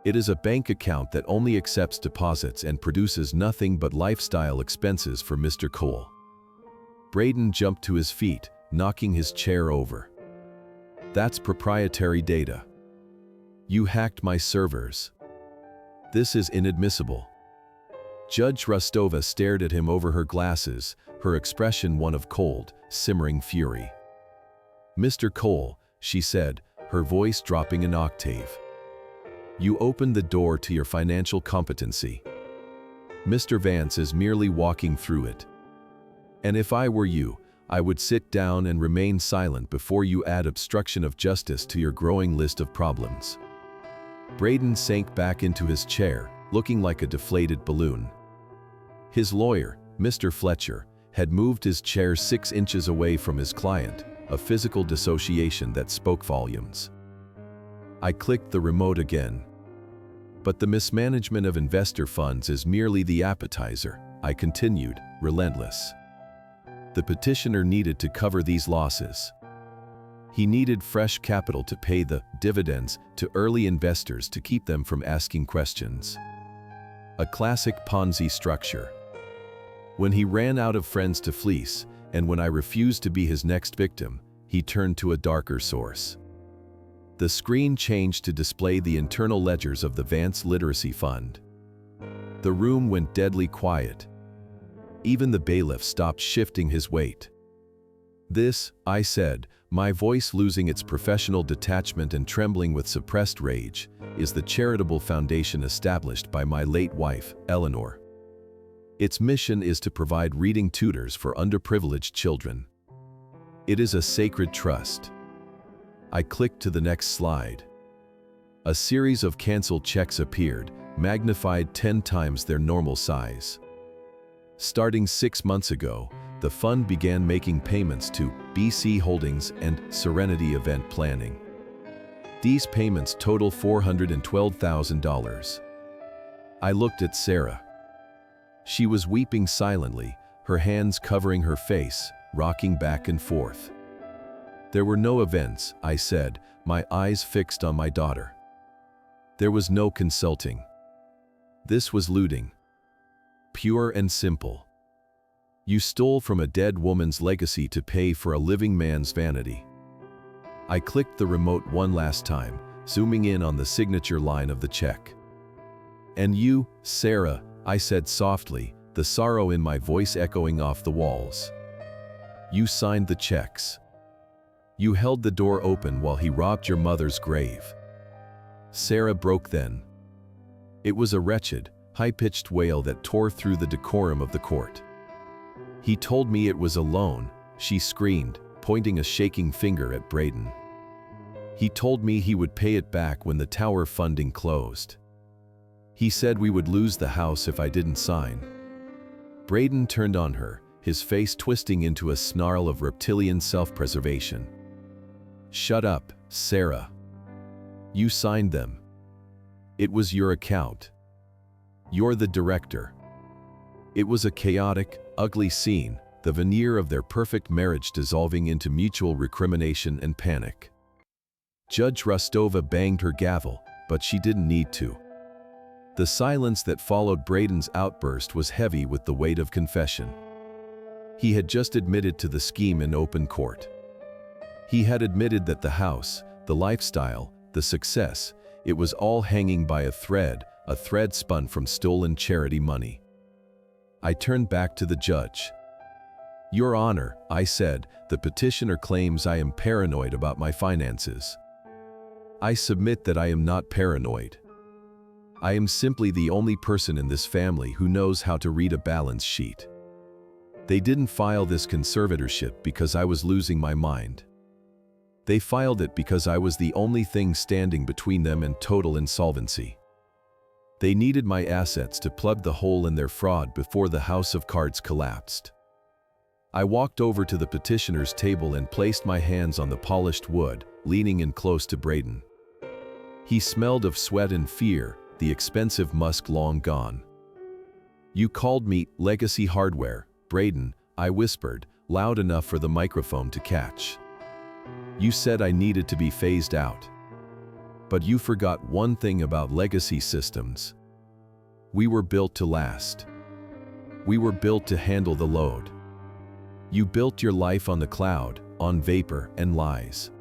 It is a bank account that only accepts deposits and produces nothing but lifestyle expenses for Mr. Cole." Braden jumped to his feet, knocking his chair over. "That's proprietary data. You hacked my servers. This is inadmissible." Judge Rostova stared at him over her glasses, her expression one of cold, simmering fury. "Mr. Cole," she said, her voice dropping an octave, "you opened the door to your financial competency. Mr. Vance is merely walking through it. And if I were you, I would sit down and remain silent before you add obstruction of justice to your growing list of problems. Braden sank back into his chair, looking like a deflated balloon. His lawyer, Mr. Fletcher, had moved his chair 6 inches away from his client, a physical dissociation that spoke volumes. I clicked the remote again. But the mismanagement of investor funds is merely the appetizer, I continued, relentless. The petitioner needed to cover these losses. He needed fresh capital to pay the dividends to early investors to keep them from asking questions. A classic Ponzi structure. When he ran out of friends to fleece, and when I refused to be his next victim, he turned to a darker source. The screen changed to display the internal ledgers of the Vance Literacy Fund. The room went deadly quiet. Even the bailiff stopped shifting his weight. "This," I said, my voice losing its professional detachment and trembling with suppressed rage, "is the charitable foundation established by my late wife, Eleanor. Its mission is to provide reading tutors for underprivileged children. It is a sacred trust." I clicked to the next slide. A series of canceled checks appeared, magnified 10 times their normal size. Starting 6 months ago, the fund began making payments to BC Holdings and Serenity Event Planning. These payments total $412,000. I looked at Sarah. She was weeping silently, her hands covering her face, rocking back and forth. "There were no events," I said, my eyes fixed on my daughter. "There was no consulting. This was looting. Pure and simple. You stole from a dead woman's legacy to pay for a living man's vanity." I clicked the remote one last time, zooming in on the signature line of the check. "And you, Sarah," I said softly, the sorrow in my voice echoing off the walls. "You signed the checks. You held the door open while he robbed your mother's grave." Sarah broke then. It was a wretched, high-pitched wail that tore through the decorum of the court. "He told me it was a loan," she screamed, pointing a shaking finger at Braden. "He told me he would pay it back when the tower funding closed. He said we would lose the house if I didn't sign." Braden turned on her, his face twisting into a snarl of reptilian self-preservation. "Shut up, Sarah. You signed them. It was your account. You're the director." It was a chaotic, ugly scene, the veneer of their perfect marriage dissolving into mutual recrimination and panic. Judge Rostova banged her gavel, but she didn't need to. The silence that followed Braden's outburst was heavy with the weight of confession. He had just admitted to the scheme in open court. He had admitted that the house, the lifestyle, the success, it was all hanging by a thread spun from stolen charity money. I turned back to the judge. "Your Honor," I said, "the petitioner claims I am paranoid about my finances. I submit that I am not paranoid. I am simply the only person in this family who knows how to read a balance sheet. They didn't file this conservatorship because I was losing my mind. They filed it because I was the only thing standing between them and total insolvency. They needed my assets to plug the hole in their fraud before the house of cards collapsed." I walked over to the petitioner's table and placed my hands on the polished wood, leaning in close to Braden. He smelled of sweat and fear, the expensive musk long gone. "You called me legacy hardware, Braden," I whispered, loud enough for the microphone to catch. "You said I needed to be phased out. But you forgot one thing about legacy systems. We were built to last. We were built to handle the load. You built your life on the cloud, on vapor and lies."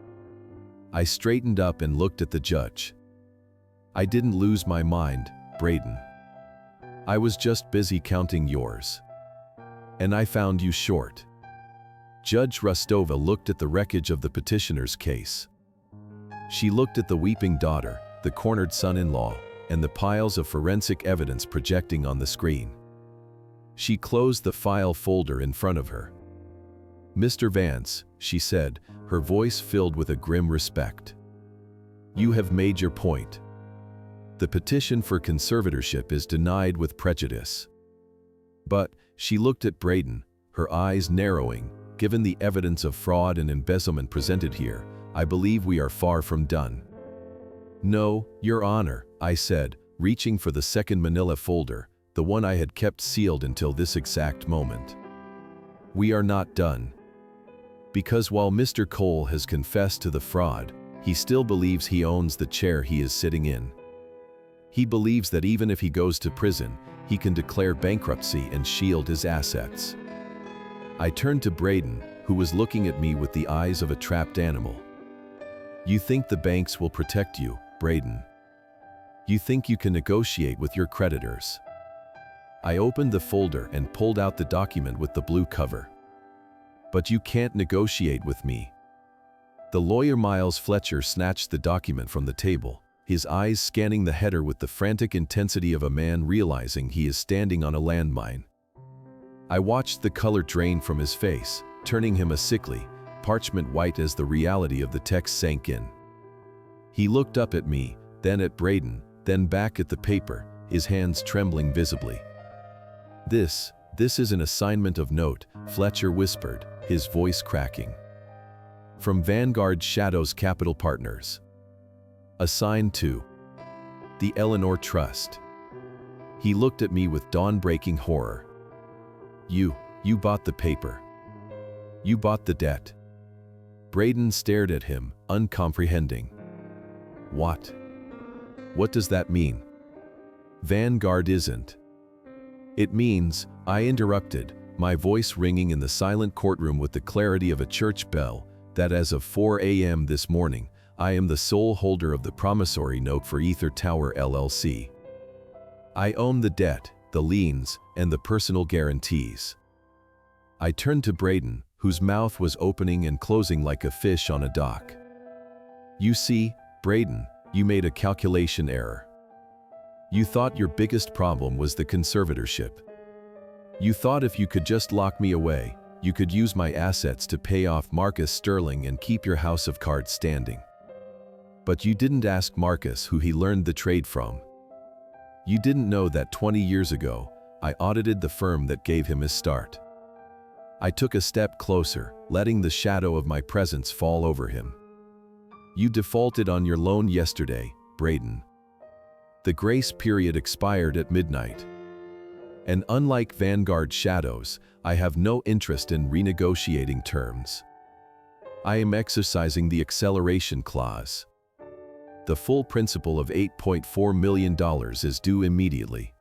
I straightened up and looked at the judge. "I didn't lose my mind, Braden. I was just busy counting yours. And I found you short." Judge Rostova looked at the wreckage of the petitioner's case. She looked at the weeping daughter, the cornered son-in-law, and the piles of forensic evidence projecting on the screen. She closed the file folder in front of her. "Mr. Vance," she said, her voice filled with a grim respect. "You have made your point. The petition for conservatorship is denied with prejudice." But she looked at Braden, her eyes narrowing. "Given the evidence of fraud and embezzlement presented here, I believe we are far from done." "No, Your Honor," I said, reaching for the second manila folder, the one I had kept sealed until this exact moment. "We are not done. Because while Mr. Cole has confessed to the fraud, he still believes he owns the chair he is sitting in. He believes that even if he goes to prison, he can declare bankruptcy and shield his assets." I turned to Braden, who was looking at me with the eyes of a trapped animal. "You think the banks will protect you, Braden? You think you can negotiate with your creditors?" I opened the folder and pulled out the document with the blue cover. "But you can't negotiate with me." The lawyer Miles Fletcher snatched the document from the table, his eyes scanning the header with the frantic intensity of a man realizing he is standing on a landmine. I watched the color drain from his face, turning him a sickly, parchment white as the reality of the text sank in. He looked up at me, then at Braden, then back at the paper, his hands trembling visibly. This is an assignment of note," Fletcher whispered, his voice cracking. "From Vanguard Shadows Capital Partners. Assigned to the Eleanor Trust." He looked at me with dawn-breaking horror. You bought the paper. You bought the debt." Braden stared at him, uncomprehending. What? What does that mean?" "Vanguard isn't." "It means," I interrupted, my voice ringing in the silent courtroom with the clarity of a church bell, "that as of 4 a.m. this morning, I am the sole holder of the promissory note for Ether Tower LLC. I own the debt, the liens, and the personal guarantees." I turned to Braden, whose mouth was opening and closing like a fish on a dock. "You see, Braden, you made a calculation error. You thought your biggest problem was the conservatorship. You thought if you could just lock me away, you could use my assets to pay off Marcus Sterling and keep your house of cards standing. But you didn't ask Marcus who he learned the trade from. You didn't know that 20 years ago, I audited the firm that gave him his start. I took a step closer, letting the shadow of my presence fall over him. You defaulted on your loan yesterday, Braden. The grace period expired at midnight. And unlike Vanguard Shadows, I have no interest in renegotiating terms. I am exercising the acceleration clause. The full principal of $8.4 million is due immediately."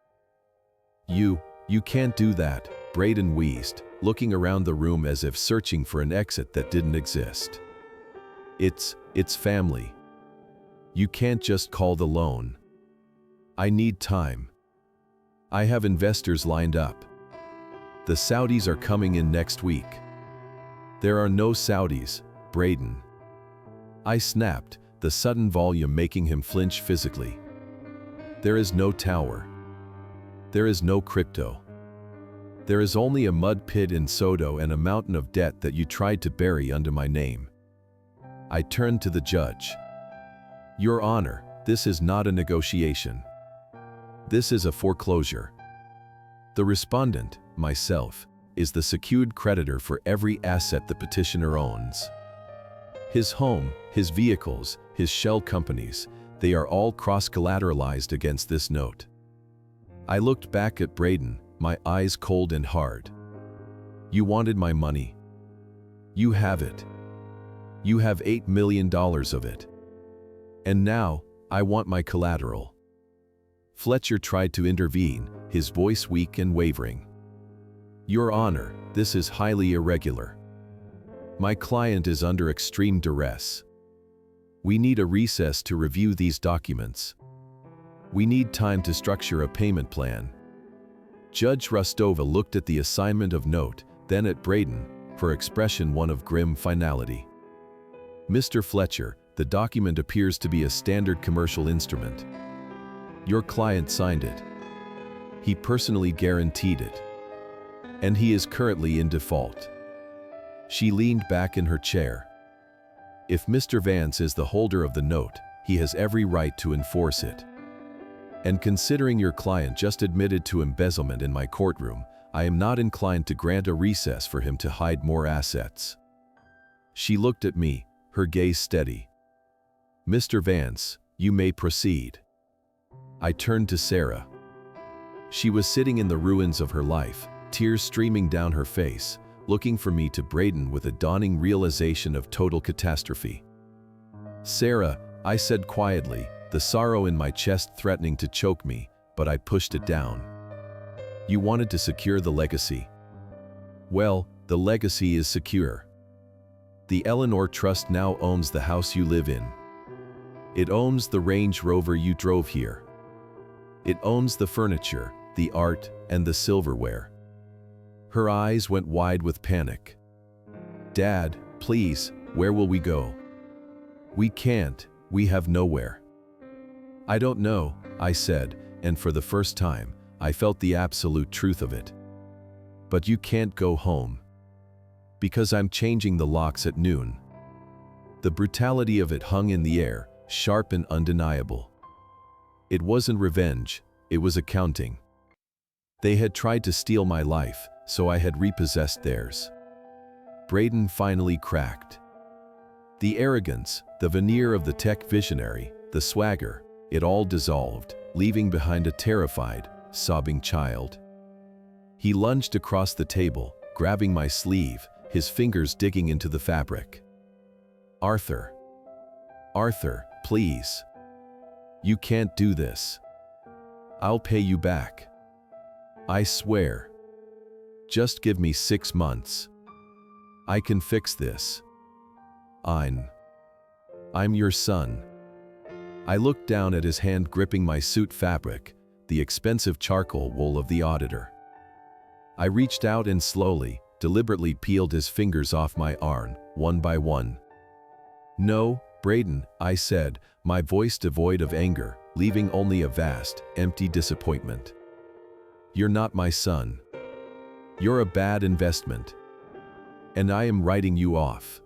You can't do that," Braden wheezed, looking around the room as if searching for an exit that didn't exist. It's family. You can't just call the loan. I need time. I have investors lined up. The Saudis are coming in next week." "There are no Saudis, Braden." I snapped, the sudden volume making him flinch physically. "There is no tower. There is no crypto. There is only a mud pit in Soto and a mountain of debt that you tried to bury under my name." I turned to the judge. "Your Honor, this is not a negotiation. This is a foreclosure. The respondent, myself, is the secured creditor for every asset the petitioner owns. His home, his vehicles, his shell companies, they are all cross-collateralized against this note." I looked back at Braden, my eyes cold and hard. "You wanted my money. You have it. You have $8 million of it. And now, I want my collateral." Fletcher tried to intervene, his voice weak and wavering. "Your Honor, this is highly irregular. My client is under extreme duress. We need a recess to review these documents. We need time to structure a payment plan." Judge Rostova looked at the assignment of note, then at Braden, her expression one of grim finality. "Mr. Fletcher, the document appears to be a standard commercial instrument. Your client signed it. He personally guaranteed it. And he is currently in default." She leaned back in her chair. If Mr. Vance is the holder of the note, he has every right to enforce it. And considering your client just admitted to embezzlement in my courtroom, I am not inclined to grant a recess for him to hide more assets. She looked at me, her gaze steady. Mr. Vance, you may proceed. I turned to Sarah. She was sitting in the ruins of her life, tears streaming down her face, looking for me to Braden with a dawning realization of total catastrophe. Sarah, I said quietly, the sorrow in my chest threatening to choke me, but I pushed it down. You wanted to secure the legacy. Well, the legacy is secure. The Eleanor Trust now owns the house you live in. It owns the Range Rover you drove here. It owns the furniture, the art, and the silverware. Her eyes went wide with panic. Dad, please, where will we go? We can't, we have nowhere. I don't know, I said, and for the first time, I felt the absolute truth of it. But you can't go home. Because I'm changing the locks at noon. The brutality of it hung in the air, sharp and undeniable. It wasn't revenge, it was accounting. They had tried to steal my life, so I had repossessed theirs. Braden finally cracked. The arrogance, the veneer of the tech visionary, the swagger, it all dissolved, leaving behind a terrified, sobbing child. He lunged across the table, grabbing my sleeve, his fingers digging into the fabric. Arthur. Arthur, please. You can't do this. I'll pay you back. I swear. Just give me 6 months. I can fix this. I'm your son. I looked down at his hand gripping my suit fabric, the expensive charcoal wool of the Auditor. I reached out and slowly, deliberately peeled his fingers off my arm, one by one. No, Braden, I said, my voice devoid of anger, leaving only a vast, empty disappointment. You're not my son. You're a bad investment. And I am writing you off.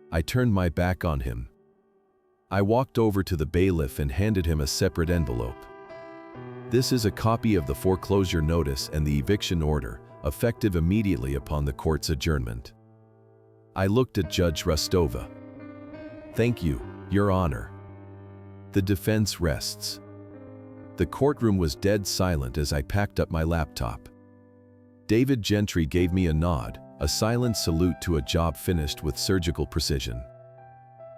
I turned my back on him. I walked over to the bailiff and handed him a separate envelope. This is a copy of the foreclosure notice and the eviction order, effective immediately upon the court's adjournment. I looked at Judge Rostova. Thank you, Your Honor. The defense rests. The courtroom was dead silent as I packed up my laptop. David Gentry gave me a nod, a silent salute to a job finished with surgical precision.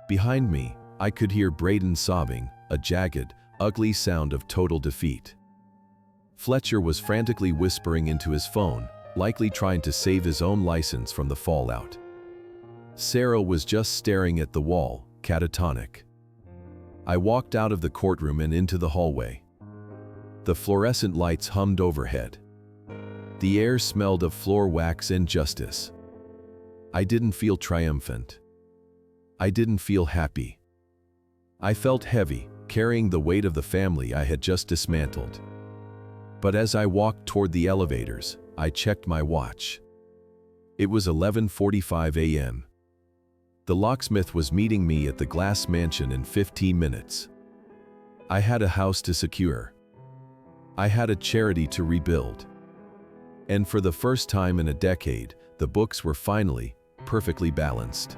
Behind me, I could hear Braden sobbing, a jagged, ugly sound of total defeat. Fletcher was frantically whispering into his phone, likely trying to save his own license from the fallout. Sarah was just staring at the wall, catatonic. I walked out of the courtroom and into the hallway. The fluorescent lights hummed overhead. The air smelled of floor wax and justice. I didn't feel triumphant. I didn't feel happy. I felt heavy, carrying the weight of the family I had just dismantled. But as I walked toward the elevators, I checked my watch. It was 11:45 a.m. The locksmith was meeting me at the glass mansion in 15 minutes. I had a house to secure. I had a charity to rebuild. And for the first time in a decade, the books were finally, perfectly balanced.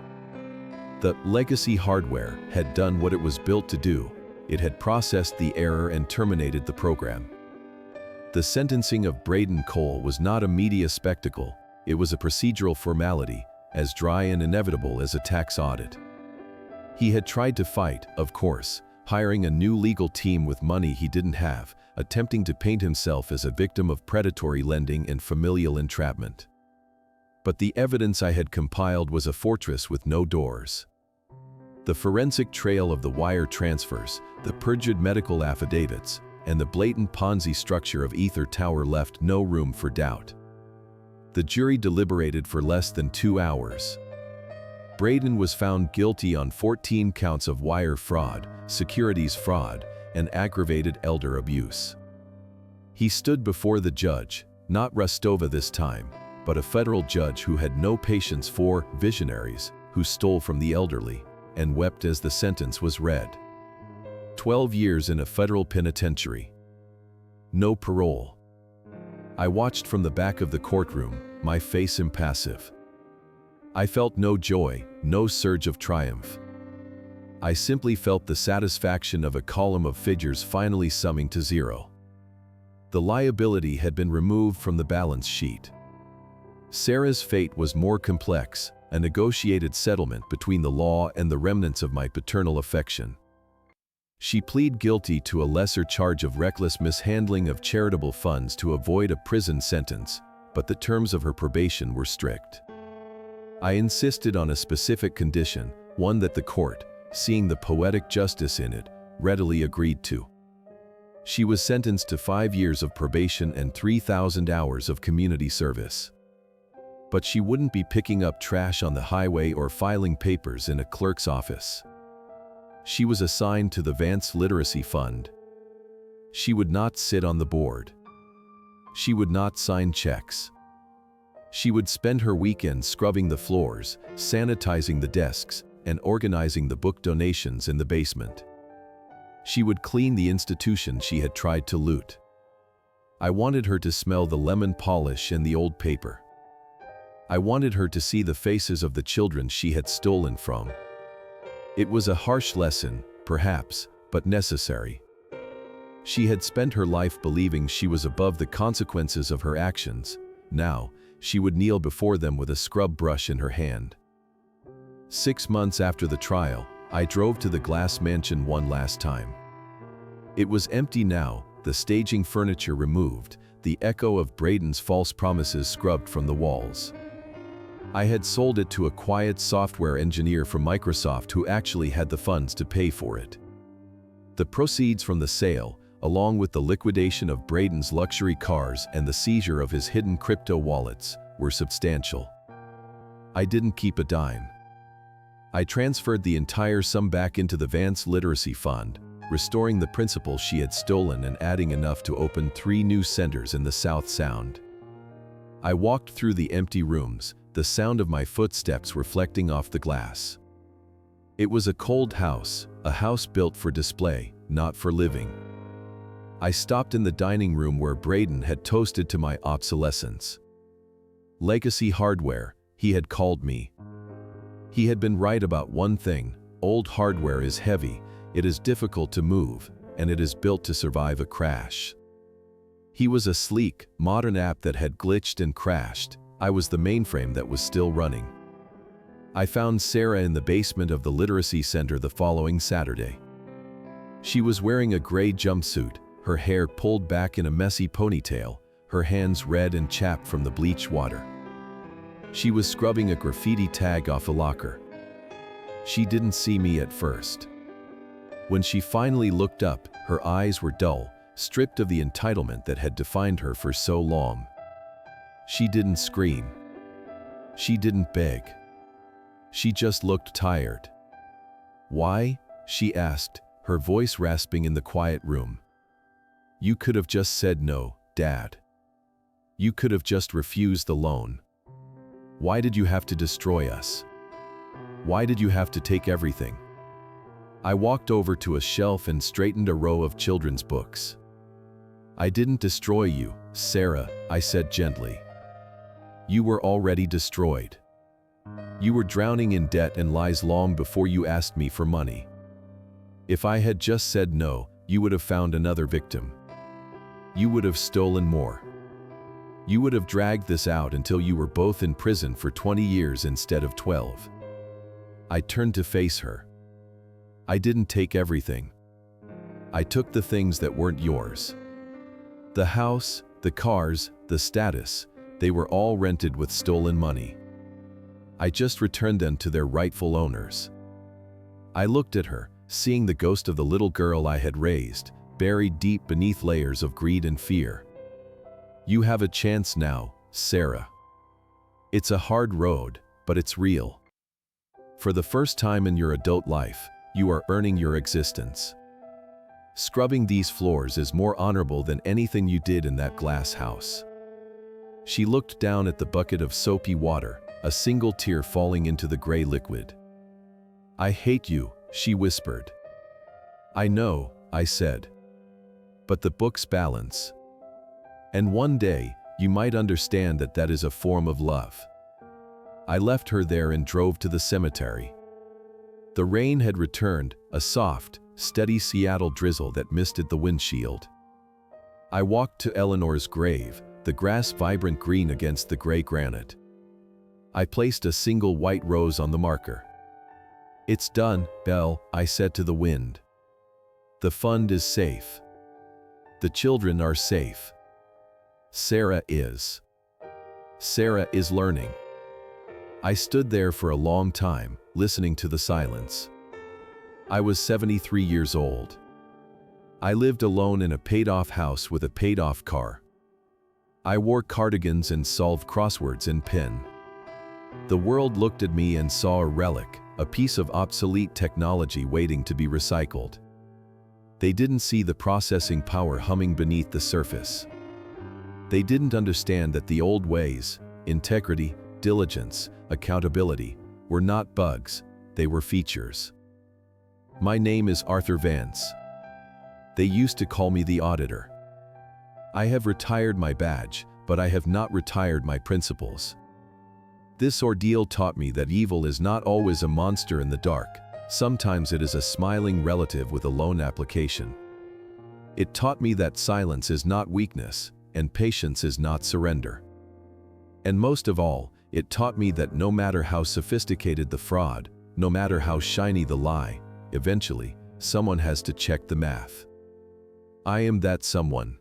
The legacy hardware had done what it was built to do. It had processed the error and terminated the program. The sentencing of Braden Cole was not a media spectacle, it was a procedural formality, as dry and inevitable as a tax audit. He had tried to fight, of course, hiring a new legal team with money he didn't have, attempting to paint himself as a victim of predatory lending and familial entrapment. But the evidence I had compiled was a fortress with no doors. The forensic trail of the wire transfers, the perjured medical affidavits, and the blatant Ponzi structure of Ether Tower left no room for doubt. The jury deliberated for less than 2 hours. Braden was found guilty on 14 counts of wire fraud, securities fraud, and aggravated elder abuse. He stood before the judge, not Rostova this time, but a federal judge who had no patience for visionaries who stole from the elderly, and wept as the sentence was read. 12 years in a federal penitentiary. No parole. I watched from the back of the courtroom, my face impassive. I felt no joy, no surge of triumph. I simply felt the satisfaction of a column of figures finally summing to zero. The liability had been removed from the balance sheet. Sarah's fate was more complex, a negotiated settlement between the law and the remnants of my paternal affection. She pleaded guilty to a lesser charge of reckless mishandling of charitable funds to avoid a prison sentence, but the terms of her probation were strict. I insisted on a specific condition, one that the court, seeing the poetic justice in it, readily agreed to. She was sentenced to 5 years of probation and 3,000 hours of community service. But she wouldn't be picking up trash on the highway or filing papers in a clerk's office. She was assigned to the Vance Literacy Fund. She would not sit on the board. She would not sign checks. She would spend her weekends scrubbing the floors, sanitizing the desks, and organizing the book donations in the basement. She would clean the institution she had tried to loot. I wanted her to smell the lemon polish and the old paper. I wanted her to see the faces of the children she had stolen from. It was a harsh lesson, perhaps, but necessary. She had spent her life believing she was above the consequences of her actions. Now, she would kneel before them with a scrub brush in her hand. 6 months after the trial, I drove to the glass mansion one last time. It was empty now, the staging furniture removed, the echo of Braden's false promises scrubbed from the walls. I had sold it to a quiet software engineer from Microsoft who actually had the funds to pay for it. The proceeds from the sale, along with the liquidation of Braden's luxury cars and the seizure of his hidden crypto wallets, were substantial. I didn't keep a dime. I transferred the entire sum back into the Vance Literacy Fund, restoring the principal she had stolen and adding enough to open 3 new centers in the South Sound. I walked through the empty rooms, the sound of my footsteps reflecting off the glass. It was a cold house, a house built for display, not for living. I stopped in the dining room where Braden had toasted to my obsolescence. Legacy hardware, he had called me. He had been right about one thing: old hardware is heavy, it is difficult to move, and it is built to survive a crash. He was a sleek, modern app that had glitched and crashed. I was the mainframe that was still running. I found Sarah in the basement of the Literacy Center the following Saturday. She was wearing a gray jumpsuit, her hair pulled back in a messy ponytail, her hands red and chapped from the bleach water. She was scrubbing a graffiti tag off a locker. She didn't see me at first. When she finally looked up, her eyes were dull, stripped of the entitlement that had defined her for so long. She didn't scream. She didn't beg. She just looked tired. "Why?" she asked, her voice rasping in the quiet room. "You could have just said no, Dad. You could have just refused the loan. Why did you have to destroy us? Why did you have to take everything?" I walked over to a shelf and straightened a row of children's books. "I didn't destroy you, Sarah," I said gently. "You were already destroyed. You were drowning in debt and lies long before you asked me for money. If I had just said no, you would have found another victim. You would have stolen more. You would have dragged this out until you were both in prison for 20 years instead of 12. I turned to face her. "I didn't take everything. I took the things that weren't yours. The house, the cars, the status, they were all rented with stolen money. I just returned them to their rightful owners." I looked at her, seeing the ghost of the little girl I had raised, buried deep beneath layers of greed and fear. "You have a chance now, Sarah. It's a hard road, but it's real. For the first time in your adult life, you are earning your existence. Scrubbing these floors is more honorable than anything you did in that glass house. She looked down at the bucket of soapy water, a single tear falling into the gray liquid. "I hate you," she whispered. "I know," I said. "But the books balance. And one day, you might understand that that is a form of love." I left her there and drove to the cemetery. The rain had returned, a soft, steady Seattle drizzle that misted the windshield. I walked to Eleanor's grave, the grass vibrant green against the gray granite. I placed a single white rose on the marker. "It's done, Belle," I said to the wind. "The fund is safe. The children are safe. Sarah is. Sarah is learning." I stood there for a long time, listening to the silence. I was 73 years old. I lived alone in a paid-off house with a paid-off car. I wore cardigans and solved crosswords in pen. The world looked at me and saw a relic, a piece of obsolete technology waiting to be recycled. They didn't see the processing power humming beneath the surface. They didn't understand that the old ways, integrity, diligence, accountability, were not bugs, they were features. My name is Arthur Vance. They used to call me the Auditor. I have retired my badge, but I have not retired my principles. This ordeal taught me that evil is not always a monster in the dark. Sometimes it is a smiling relative with a loan application. It taught me that silence is not weakness, and patience is not surrender. And most of all, it taught me that no matter how sophisticated the fraud, no matter how shiny the lie, eventually, someone has to check the math. I am that someone.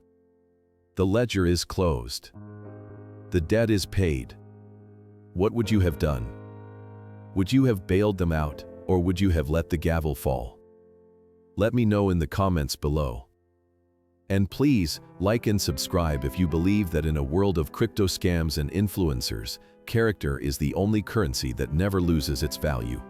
The ledger is closed. The debt is paid. What would you have done? Would you have bailed them out, or would you have let the gavel fall? Let me know in the comments below. And please, like and subscribe if you believe that in a world of crypto scams and influencers, character is the only currency that never loses its value.